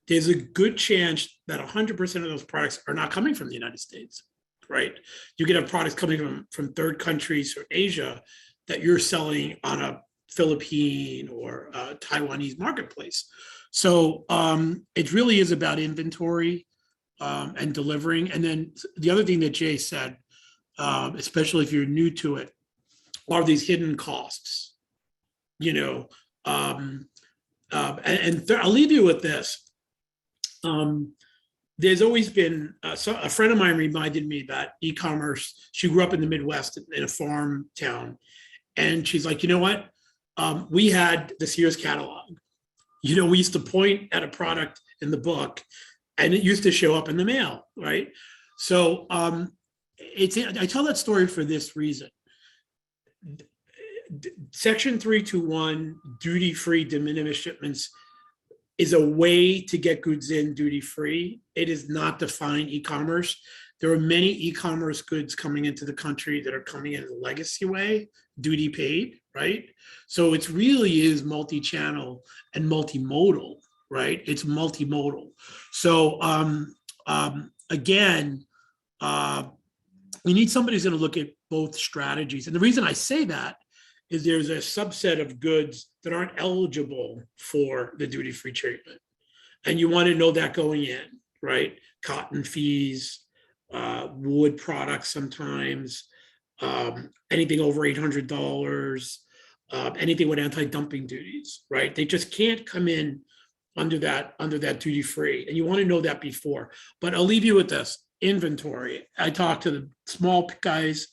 there's a good chance that 100% of those products are not coming from the United States, right? You could have products coming from third countries or Asia that you're selling on a Philippine or a Taiwanese marketplace. So it really is about inventory and delivering. And then the other thing that Jay said, especially if you're new to it, are these hidden costs, and I'll leave you with this. There's always been, a friend of mine reminded me that e-commerce, she grew up in the Midwest in a farm town. And she's like, you know what? We had the Sears catalog. We used to point at a product in the book and it used to show up in the mail, right? So I tell that story for this reason. Section 321, duty-free de minimis shipments, is a way to get goods in duty-free. It is not defined e-commerce. There are many e-commerce goods coming into the country that are coming in the legacy way, duty paid, right? So it really is multi-channel and multimodal, right? It's multimodal. So again, you need somebody who's going to look at both strategies. And the reason I say that is there's a subset of goods that aren't eligible for the duty-free treatment. And you want to know that going in, right? Cotton fees, wood products sometimes, anything over $800, anything with anti-dumping duties, right? They just can't come in under that duty-free. And you want to know that before. But I'll leave you with this. Inventory. I talk to the small guys,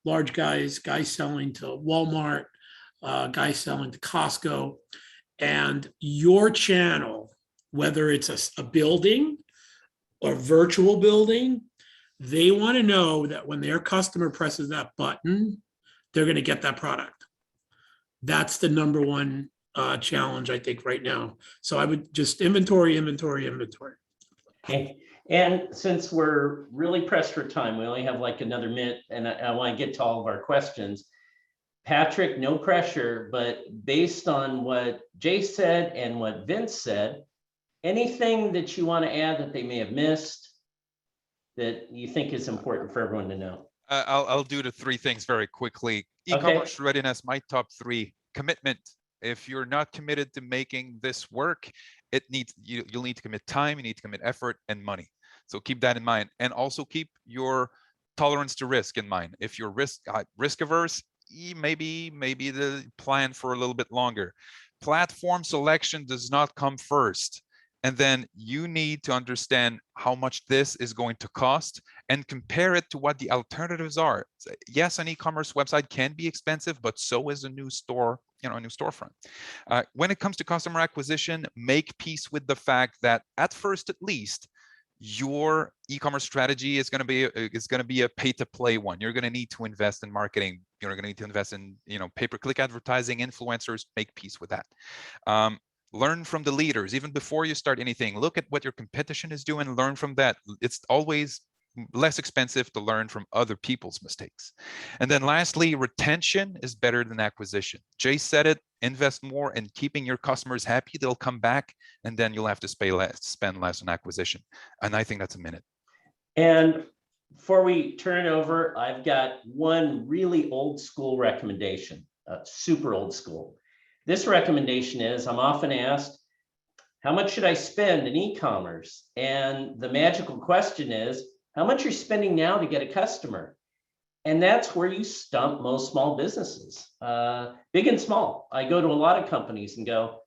large guys selling to Walmart, guys selling to Costco, and your channel, whether it's a building or virtual building, they want to know that when their customer presses that button, they're going to get that product. That's the number one challenge, I think, right now. So I would just inventory. Okay. And since we're really pressed for time, we only have like another minute, and I want to get to all of our questions. Patrick, no pressure, but based on what Jay said and what Vince said, anything that you want to add that they may have missed that you think is important for everyone to know? I'll do the three things very quickly. E-commerce readiness, my top three. Commitment. If you're not committed to making this work, you'll need to commit time, you need to commit effort and money. So keep that in mind, and also keep your tolerance to risk in mind. If you're risk averse, maybe the plan for a little bit longer. Platform selection does not come first. And then you need to understand how much this is going to cost and compare it to what the alternatives are. Yes, an e-commerce website can be expensive, but so is a new store, a new storefront. When it comes to customer acquisition, make peace with the fact that at first, at least, your e-commerce strategy is going to be a pay-to-play one. You're going to need to invest in marketing. You're going to need to invest in pay-per-click advertising, influencers. Make peace with that. Learn from the leaders. Even before you start anything, look at what your competition is doing, learn from that. It's always less expensive to learn from other people's mistakes. And then lastly, retention is better than acquisition. Jay said it, invest more in keeping your customers happy. They'll come back, and then you'll have to spend less on acquisition. And I think that's a minute. And before we turn it over, I've got one really old school recommendation, super old school. This recommendation is, I'm often asked, how much should I spend in e-commerce? And the magical question is, how much you're spending now to get a customer? And that's where you stump most small businesses, big and small. I go to a lot of companies and go,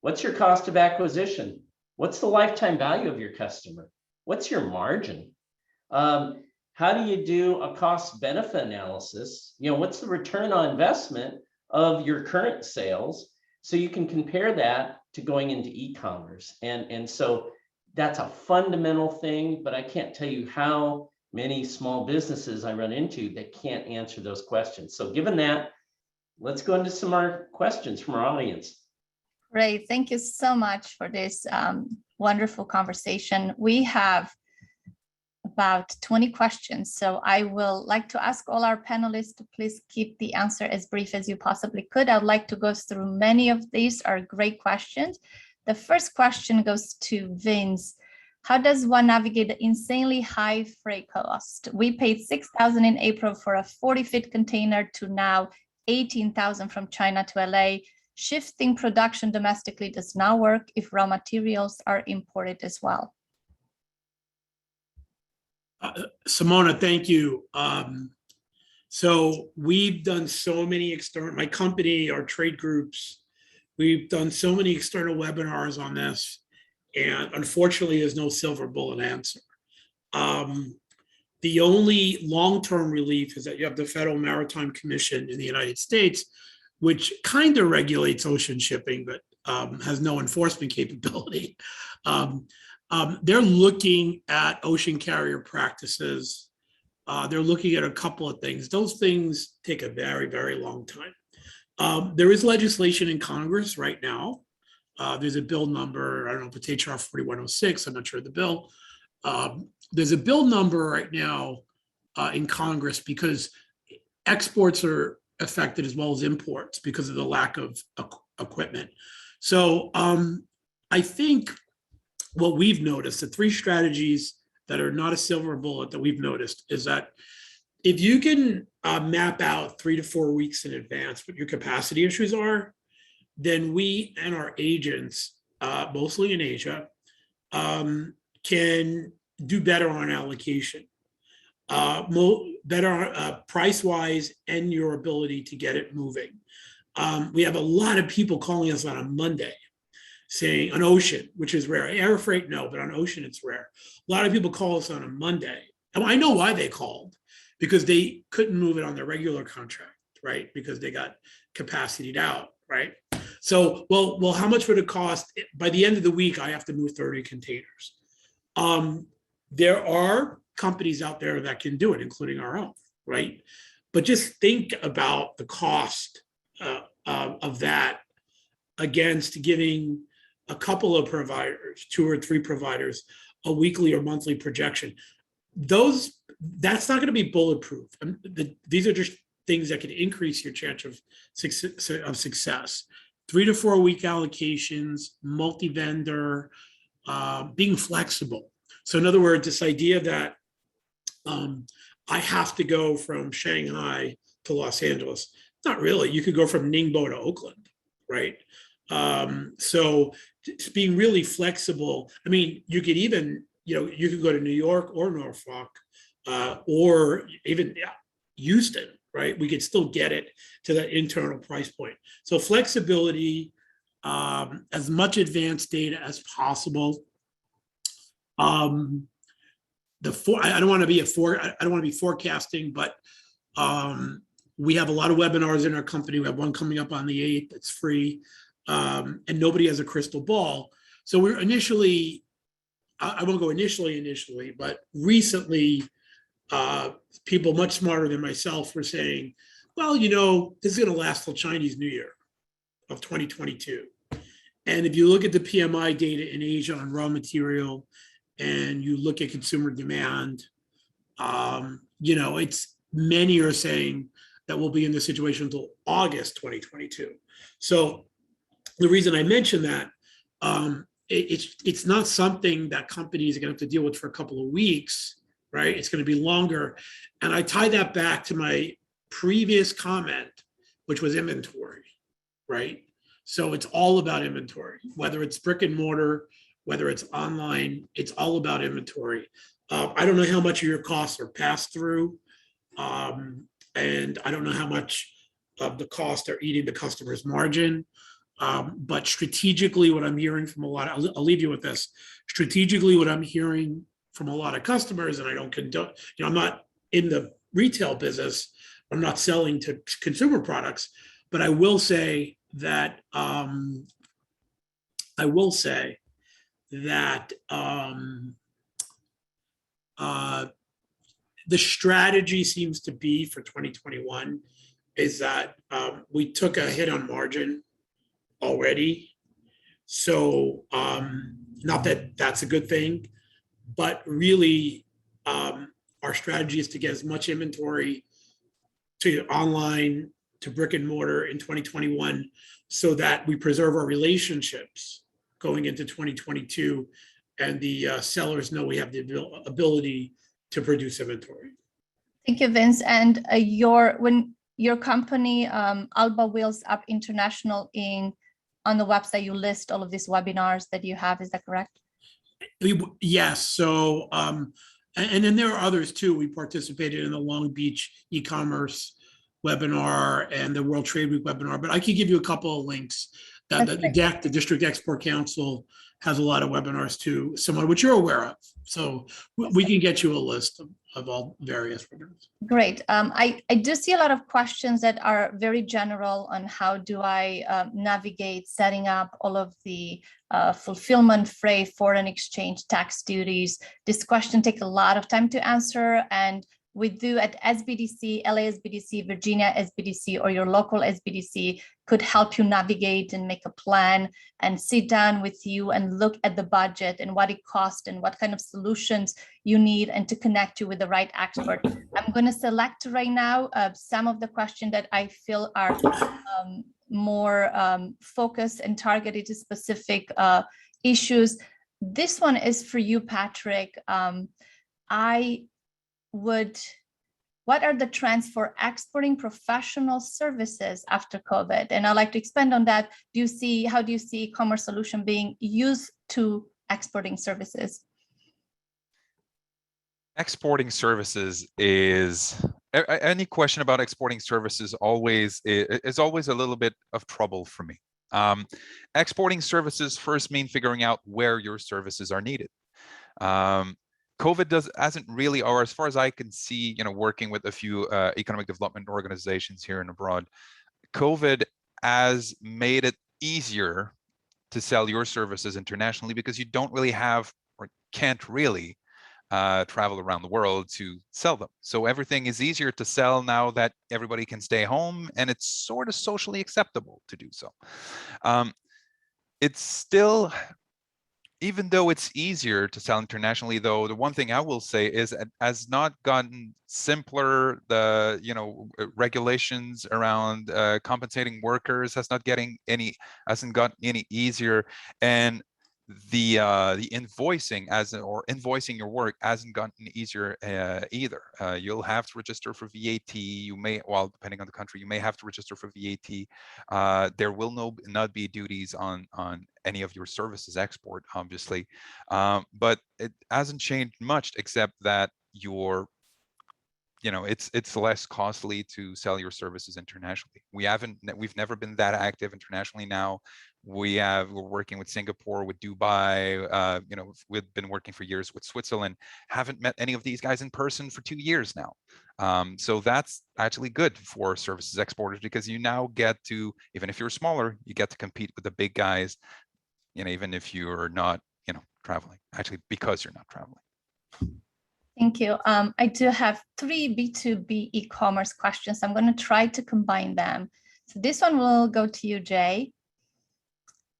what's your cost of acquisition? What's the lifetime value of your customer? What's your margin? How do you do a cost benefit analysis? What's the return on investment of your current sales, so you can compare that to going into e-commerce. And so that's a fundamental thing, but I can't tell you how many small businesses I run into that can't answer those questions. So given that, let's go into some more questions from our audience. Great, thank you so much for this wonderful conversation. We have about 20 questions. So I will like to ask all our panelists to please keep the answer as brief as you possibly could. I'd like to go through many of these are great questions. The first question goes to Vince. How does one navigate the insanely high freight cost? We paid $6,000 in April for a 40-foot container to now $18,000 from China to LA. Shifting production domestically does not work if raw materials are imported as well. Simona, thank you. So we've done so many my company, our trade groups, we've done so many external webinars on this, and unfortunately there's no silver bullet answer. The only long-term relief is that you have the Federal Maritime Commission in the United States, which kind of regulates ocean shipping, but has no enforcement capability. They're looking at ocean carrier practices. They're looking at a couple of things. Those things take a very, very long time. There is legislation in Congress right now There's a bill number, I don't know if it's HR 4106, I'm not sure of the bill. There's a bill number right now in Congress because exports are affected as well as imports because of the lack of equipment. So I think what we've noticed, the three strategies that are not a silver bullet that we've noticed is that if you can map out 3 to 4 weeks in advance what your capacity issues are, then we and our agents, mostly in Asia, can do better on allocation, better price-wise and your ability to get it moving. We have a lot of people calling us on a Monday saying on ocean, which is rare. Air freight, no, but on ocean, it's rare. A lot of people call us on a Monday. And I know why they called, because they couldn't move it on their regular contract, right? Because they got capacitied out, right? So, well, how much would it cost? By the end of the week, I have to move 30 containers. There are companies out there that can do it, including our own, right? But just think about the cost of that against giving a couple of providers, 2 or 3 providers, a weekly or monthly projection. That's not going to be bulletproof. These are just things that can increase your chance of success. 3 to 4 week allocations, multi-vendor, being flexible. So in other words, this idea that I have to go from Shanghai to Los Angeles, not really. You could go from Ningbo to Oakland, right? So just being really flexible. I mean, you could even, you could go to New York or Norfolk, or even Houston, right? We could still get it to that internal price point. So flexibility, as much advanced data as possible. I don't want to be forecasting, but we have a lot of webinars in our company. We have one coming up on the 8th that's free, and nobody has a crystal ball. So we're initially, I won't go initially, but recently, people much smarter than myself were saying, well, this is going to last till Chinese New Year of 2022. And if you look at the PMI data in Asia on raw material, and you look at consumer demand, it's many are saying that we'll be in this situation until August 2022. So the reason I mention that, it's not something that companies are going to have to deal with for a couple of weeks, right? It's going to be longer. And I tie that back to my previous comment, which was inventory, right? So it's all about inventory, whether it's brick and mortar, whether it's online, it's all about inventory. I don't know how much of your costs are passed through, and I don't know how much of the costs are eating the customer's margin. But strategically, what I'm hearing from I'll leave you with this. Strategically, what I'm hearing from a lot of customers, and I don't condone, I'm not in the retail business, I'm not selling to consumer products, but I will say that the strategy seems to be for 2021 is that we took a hit on margin already. So not that that's a good thing, but really our strategy is to get as much inventory to online, to brick and mortar in 2021 so that we preserve our relationships going into 2022 and the sellers know we have the ability to produce inventory. Thank you, Vince. And when your company, Alba Wheels Up International on the website, you list all of these webinars that you have, is that correct? Yes, so, and then there are others too. We participated in the Long Beach Ecommerce webinar and the World Trade Week webinar, but I can give you a couple of links. The District Export Council has a lot of webinars too, similar, which you're aware of. So we can get you a list of all various webinars. Great. I do see a lot of questions that are very general on how do I navigate setting up all of the fulfillment, freight, foreign exchange, tax duties. This question takes a lot of time to answer, and we do at SBDC, LA SBDC, Virginia SBDC, or your local SBDC could help you navigate and make a plan and sit down with you and look at the budget and what it costs and what kind of solutions you need, and to connect you with the right expert. I'm going to select right now some of the questions that I feel are more focused and targeted to specific issues. This one is for you, Patrick. What are the trends for exporting professional services after COVID? And I'd like to expand on that. How do you see e-commerce solution being used to exporting services? Exporting services is, any question about exporting services is always a little bit of trouble for me. Exporting services first mean figuring out where your services are needed. COVID hasn't really, or as far as I can see, working with a few economic development organizations here and abroad, COVID has made it easier to sell your services internationally because you don't really have, or can't really, travel around the world to sell them. So everything is easier to sell now that everybody can stay home, and it's sort of socially acceptable to do so. It's still, even though it's easier to sell internationally, though, the one thing I will say is it has not gotten simpler. The regulations around compensating workers hasn't gotten any easier, and the invoicing invoicing your work hasn't gotten easier either. You'll have to register for VAT. You may, well, depending on the country, you may have to register for VAT. There will not be duties on any of your services export, obviously, but it hasn't changed much, except that it's less costly to sell your services internationally. We've never been that active internationally. Now we're working with Singapore, with Dubai. We've been working for years with Switzerland. Haven't met any of these guys in person for 2 years now. So that's actually good for services exporters, because you now get to, even if you're smaller, you get to compete with the big guys, even if you're not, traveling, actually, because you're not traveling. Thank you. I do have 3 B2B e-commerce questions. I'm going to try to combine them. So this one will go to you, Jay.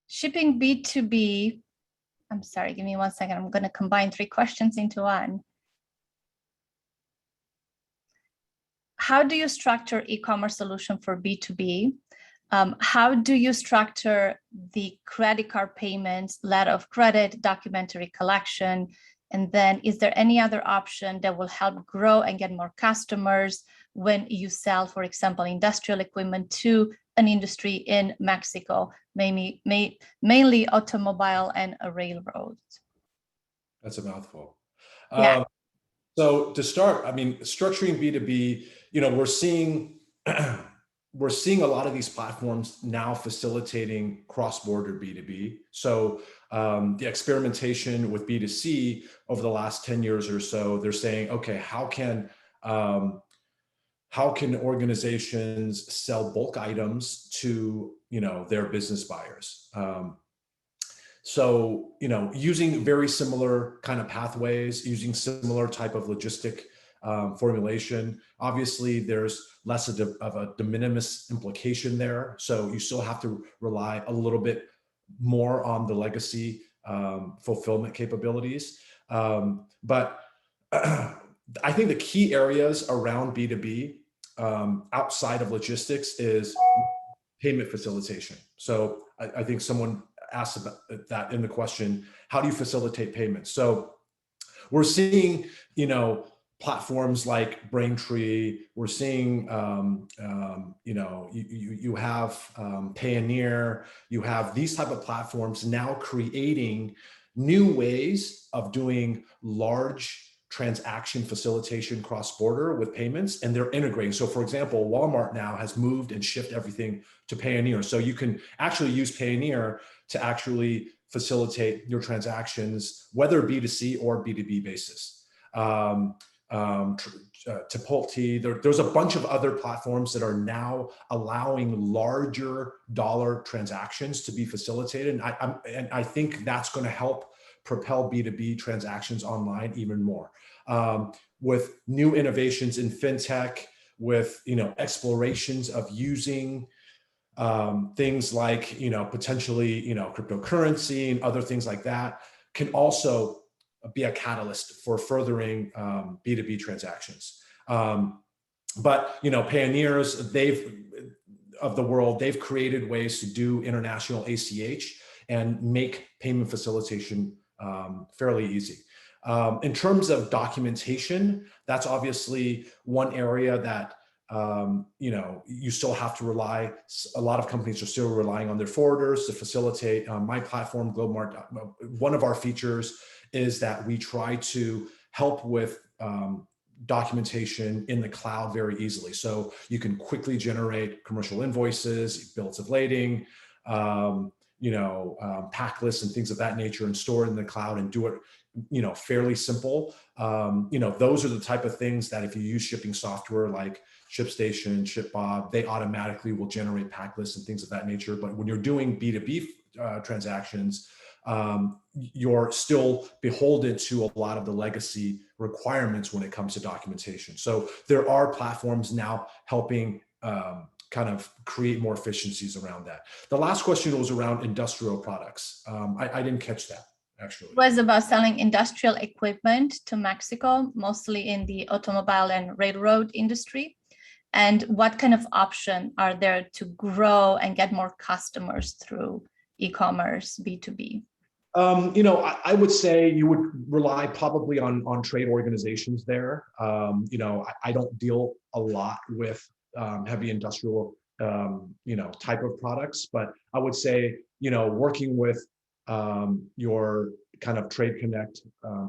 Shipping B2B, I'm sorry, give me 1 second. I'm going to combine 3 questions into one. How do you structure e-commerce solution for B2B? How do you structure the credit card payments, letter of credit, documentary collection? And then is there any other option that will help grow and get more customers when you sell, for example, industrial equipment to an industry in Mexico, mainly automobile and railroads? That's a mouthful. Yeah. So to start, structuring B2B, we're seeing a lot of these platforms now facilitating cross-border B2B. So the experimentation with B2C over the last 10 years or so, they're saying, okay, how can organizations sell bulk items to their business buyers? So using very similar kind of pathways, using similar type of logistic formulation. Obviously, there's less of a de minimis implication there. So you still have to rely a little bit more on the legacy fulfillment capabilities. But I think the key areas around B2B outside of logistics is payment facilitation. So I think someone asked about that in the question, how do you facilitate payments? So we're seeing, platforms like Braintree. We're seeing, you have Payoneer. You have these type of platforms now creating new ways of doing large transaction facilitation cross-border with payments, and they're integrating. So for example, Walmart now has moved and shifted everything to Payoneer. So you can actually use Payoneer to actually facilitate your transactions, whether B2C or B2B basis. Chipotle, there's a bunch of other platforms that are now allowing larger dollar transactions to be facilitated. And I think that's going to help propel B2B transactions online even more. with new innovations in fintech, with explorations of using things like potentially cryptocurrency and other things like that, can also be a catalyst for furthering B2B transactions. But pioneers of the world, they've created ways to do international ACH and make payment facilitation fairly easy. In terms of documentation, that's obviously one area that you still have to rely. A lot of companies are still relying on their forwarders to facilitate. My platform, Globmart, one of our features is that we try to help with documentation in the cloud very easily. So you can quickly generate commercial invoices, bills of lading, pack lists and things of that nature, and store it in the cloud and do it fairly simple. Those are the type of things that if you use shipping software like ShipStation, ShipBob, they automatically will generate pack lists and things of that nature. But when you're doing B2B transactions, you're still beholden to a lot of the legacy requirements when it comes to documentation. So there are platforms now helping kind of create more efficiencies around that. The last question was around industrial products. I didn't catch that, actually. It was about selling industrial equipment to Mexico, mostly in the automobile and railroad industry. And what kind of option are there to grow and get more customers through e-commerce B2B? I would say you would rely probably on trade organizations there. I don't deal a lot with heavy industrial, type of products, but I would say, working with your kind of trade connect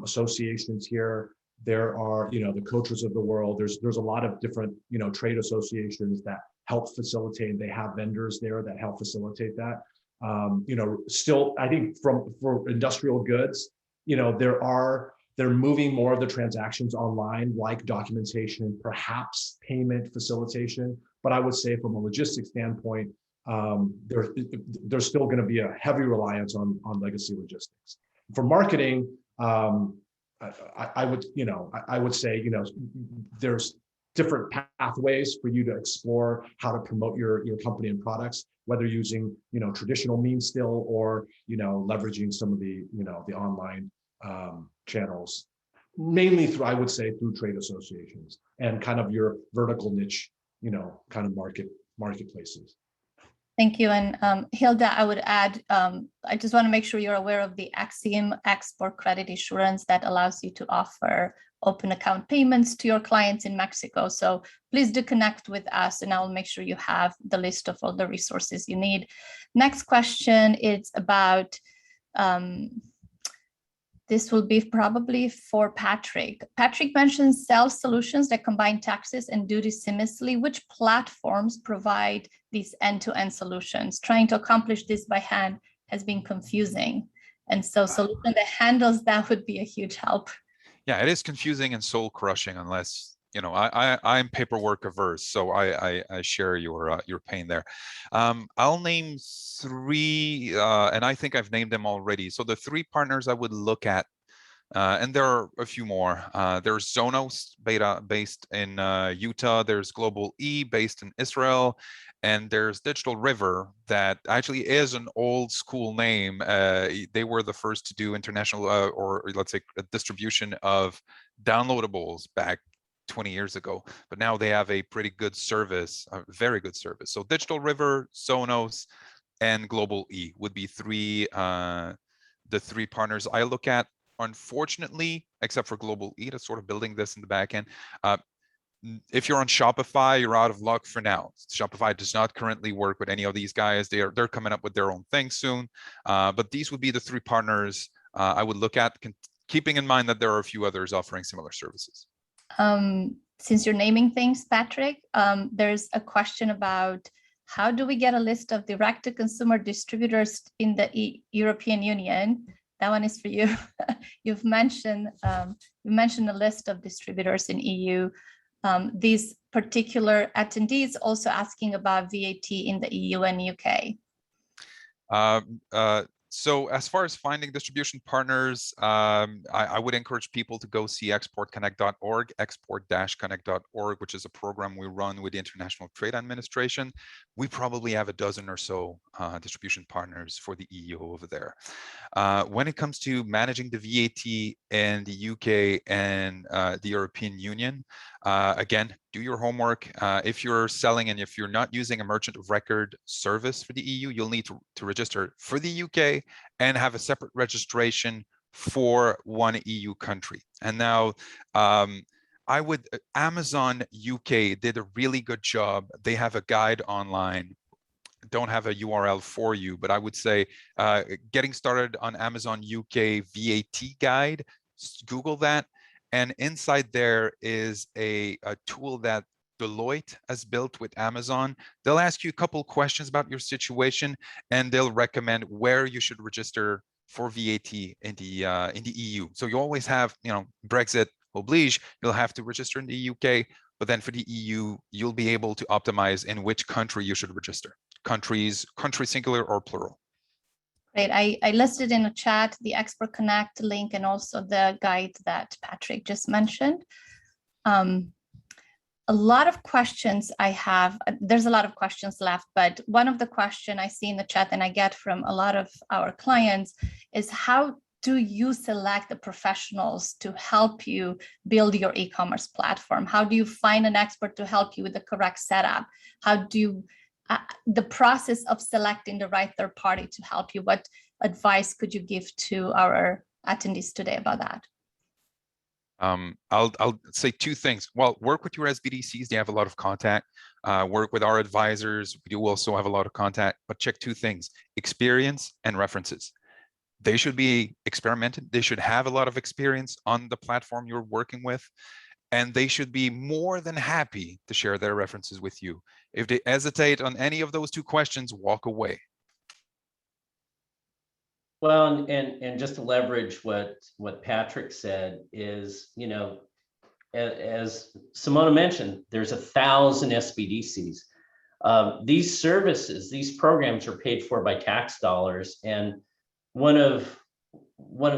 associations here, there are, the coaches of the world. There's a lot of different, trade associations that help facilitate. They have vendors there that help facilitate that. Still, I think for industrial goods, they're moving more of the transactions online, like documentation, perhaps payment facilitation. But I would say from a logistics standpoint, there's still going to be a heavy reliance on legacy logistics. For marketing, I would say, there's different pathways for you to explore how to promote your company and products, whether using, traditional means still, or, leveraging some of the, the online channels, mainly through, I would say, through trade associations and kind of your vertical niche, kind of marketplaces. Thank you. And Hilda, I would add, I just want to make sure you're aware of the Axiom Export Credit Assurance that allows you to offer open account payments to your clients in Mexico. So please do connect with us and I'll make sure you have the list of all the resources you need. Next question is about, this will be probably for Patrick. Patrick mentions self-solutions that combine taxes and duties seamlessly. Which platforms provide these end-to-end solutions? Trying to accomplish this by hand has been confusing. And so solution that handles that would be a huge help. Yeah, it is confusing and soul crushing unless, I'm paperwork averse, so I share your pain there. I'll name three, and I think I've named them already. So the three partners I would look at, and there are a few more. There's Zonos, based in Utah. There's Global E, based in Israel. And there's Digital River, that actually is an old school name. They were the first to do international, or let's say a distribution of downloadables back 20 years ago. But now they have a pretty good service, a very good service. So Digital River, Zonos, and Global E would be the three partners I look at. Unfortunately, except for Global E, that's sort of building this in the back end. If you're on Shopify, you're out of luck for now. Shopify does not currently work with any of these guys. They're coming up with their own thing soon. But these would be the three partners I would look at, keeping in mind that there are a few others offering similar services. Since you're naming things, Patrick, there's a question about how do we get a list of direct-to-consumer distributors in the European Union? That one is for you. You mentioned a list of distributors in EU. These particular attendees also asking about VAT in the EU and UK. So as far as finding distribution partners, I would encourage people to go see exportconnect.org, export-connect.org, which is a program we run with the International Trade Administration. We probably have a dozen or so distribution partners for the EU over there. When it comes to managing the VAT in the UK and the European Union, again, do your homework. If you're selling and if you're not using a merchant of record service for the EU, you'll need to register for the UK and have a separate registration for one EU country. And now, Amazon UK did a really good job. They have a guide online. Don't have a URL for you, but I would say getting started on Amazon UK VAT guide, Google that. And inside there is a tool that Deloitte has built with Amazon. They'll ask you a couple questions about your situation, and they'll recommend where you should register for VAT in the EU. So you always have, Brexit oblige, you'll have to register in the UK, but then for the EU, you'll be able to optimize in which country you should register. Country singular or plural. Great. I listed in the chat the Export Connect link and also the guide that Patrick just mentioned. A lot of questions I have, there's a lot of questions left, but one of the questions I see in the chat and I get from a lot of our clients is, how do you select the professionals to help you build your e-commerce platform? How do you find an expert to help you with the correct setup? How do you the process of selecting the right third party to help you? What advice could you give to our attendees today about that? I'll say two things. Well, work with your SBDCs. They have a lot of contact. Work with our advisors. We do also have a lot of contact, but check two things: experience and references. They should be experimented. They should have a lot of experience on the platform you're working with. And they should be more than happy to share their references with you. If they hesitate on any of those two questions, walk away. Well, and just to leverage what Patrick said is, as Simona mentioned, there's 1,000 SBDCs. These services, these programs are paid for by tax dollars. And one of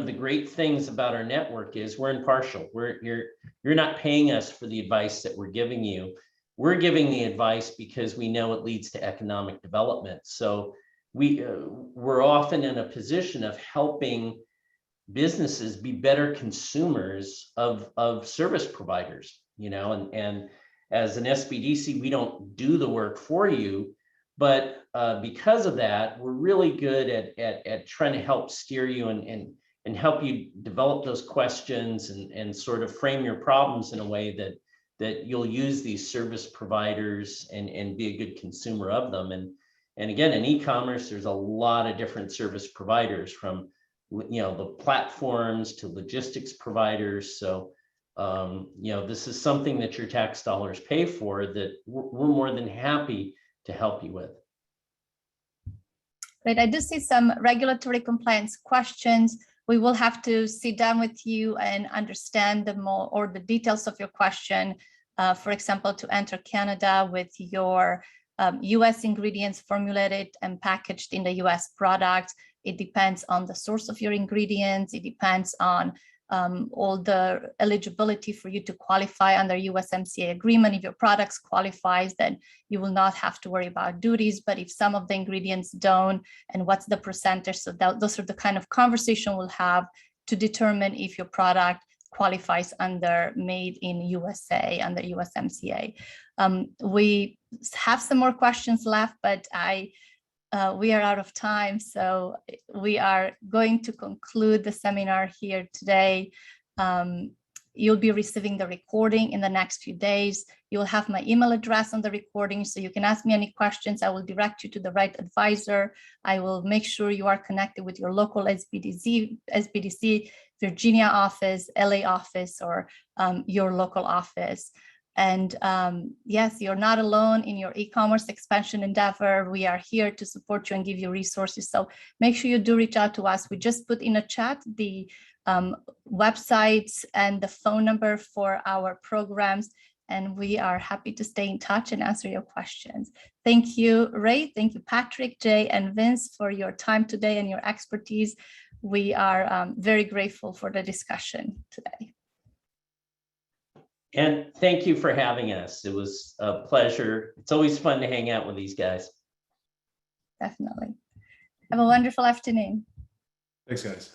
the great things about our network is we're impartial. You're not paying us for the advice that we're giving you. We're giving the advice because we know it leads to economic development. So we're often in a position of helping businesses be better consumers of service providers, and as an SBDC, we don't do the work for you, but because of that, we're really good at trying to help steer you and help you develop those questions and sort of frame your problems in a way that you'll use these service providers and be a good consumer of them. And again, in e-commerce, there's a lot of different service providers, from the platforms to logistics providers. So this is something that your tax dollars pay for, that we're more than happy to help you with. Great. I do see some regulatory compliance questions. We will have to sit down with you and understand the details of your question. For example, to enter Canada with your US ingredients formulated and packaged in the US product, it depends on the source of your ingredients. It depends on all the eligibility for you to qualify under USMCA agreement. If your products qualifies, then you will not have to worry about duties. But if some of the ingredients don't, and what's the percentage? So those are the kind of conversation we'll have to determine if your product qualifies under made in USA, under USMCA. We have some more questions left, but we are out of time, so we are going to conclude the seminar here today. You'll be receiving the recording in the next few days. You'll have my email address on the recording, so you can ask me any questions. I will direct you to the right advisor. I will make sure you are connected with your local SBDC, Virginia office, LA office, or your local office. And yes, you're not alone in your e-commerce expansion endeavor. We are here to support you and give you resources. So make sure you do reach out to us. We just put in a chat the websites and the phone number for our programs. and we are happy to stay in touch and answer your questions. Thank you, Ray. Thank you, Patrick, Jay, and Vince for your time today and your expertise. We are very grateful for the discussion today. And thank you for having us. It was a pleasure. It's always fun to hang out with these guys. Definitely. Have a wonderful afternoon. Thanks, guys.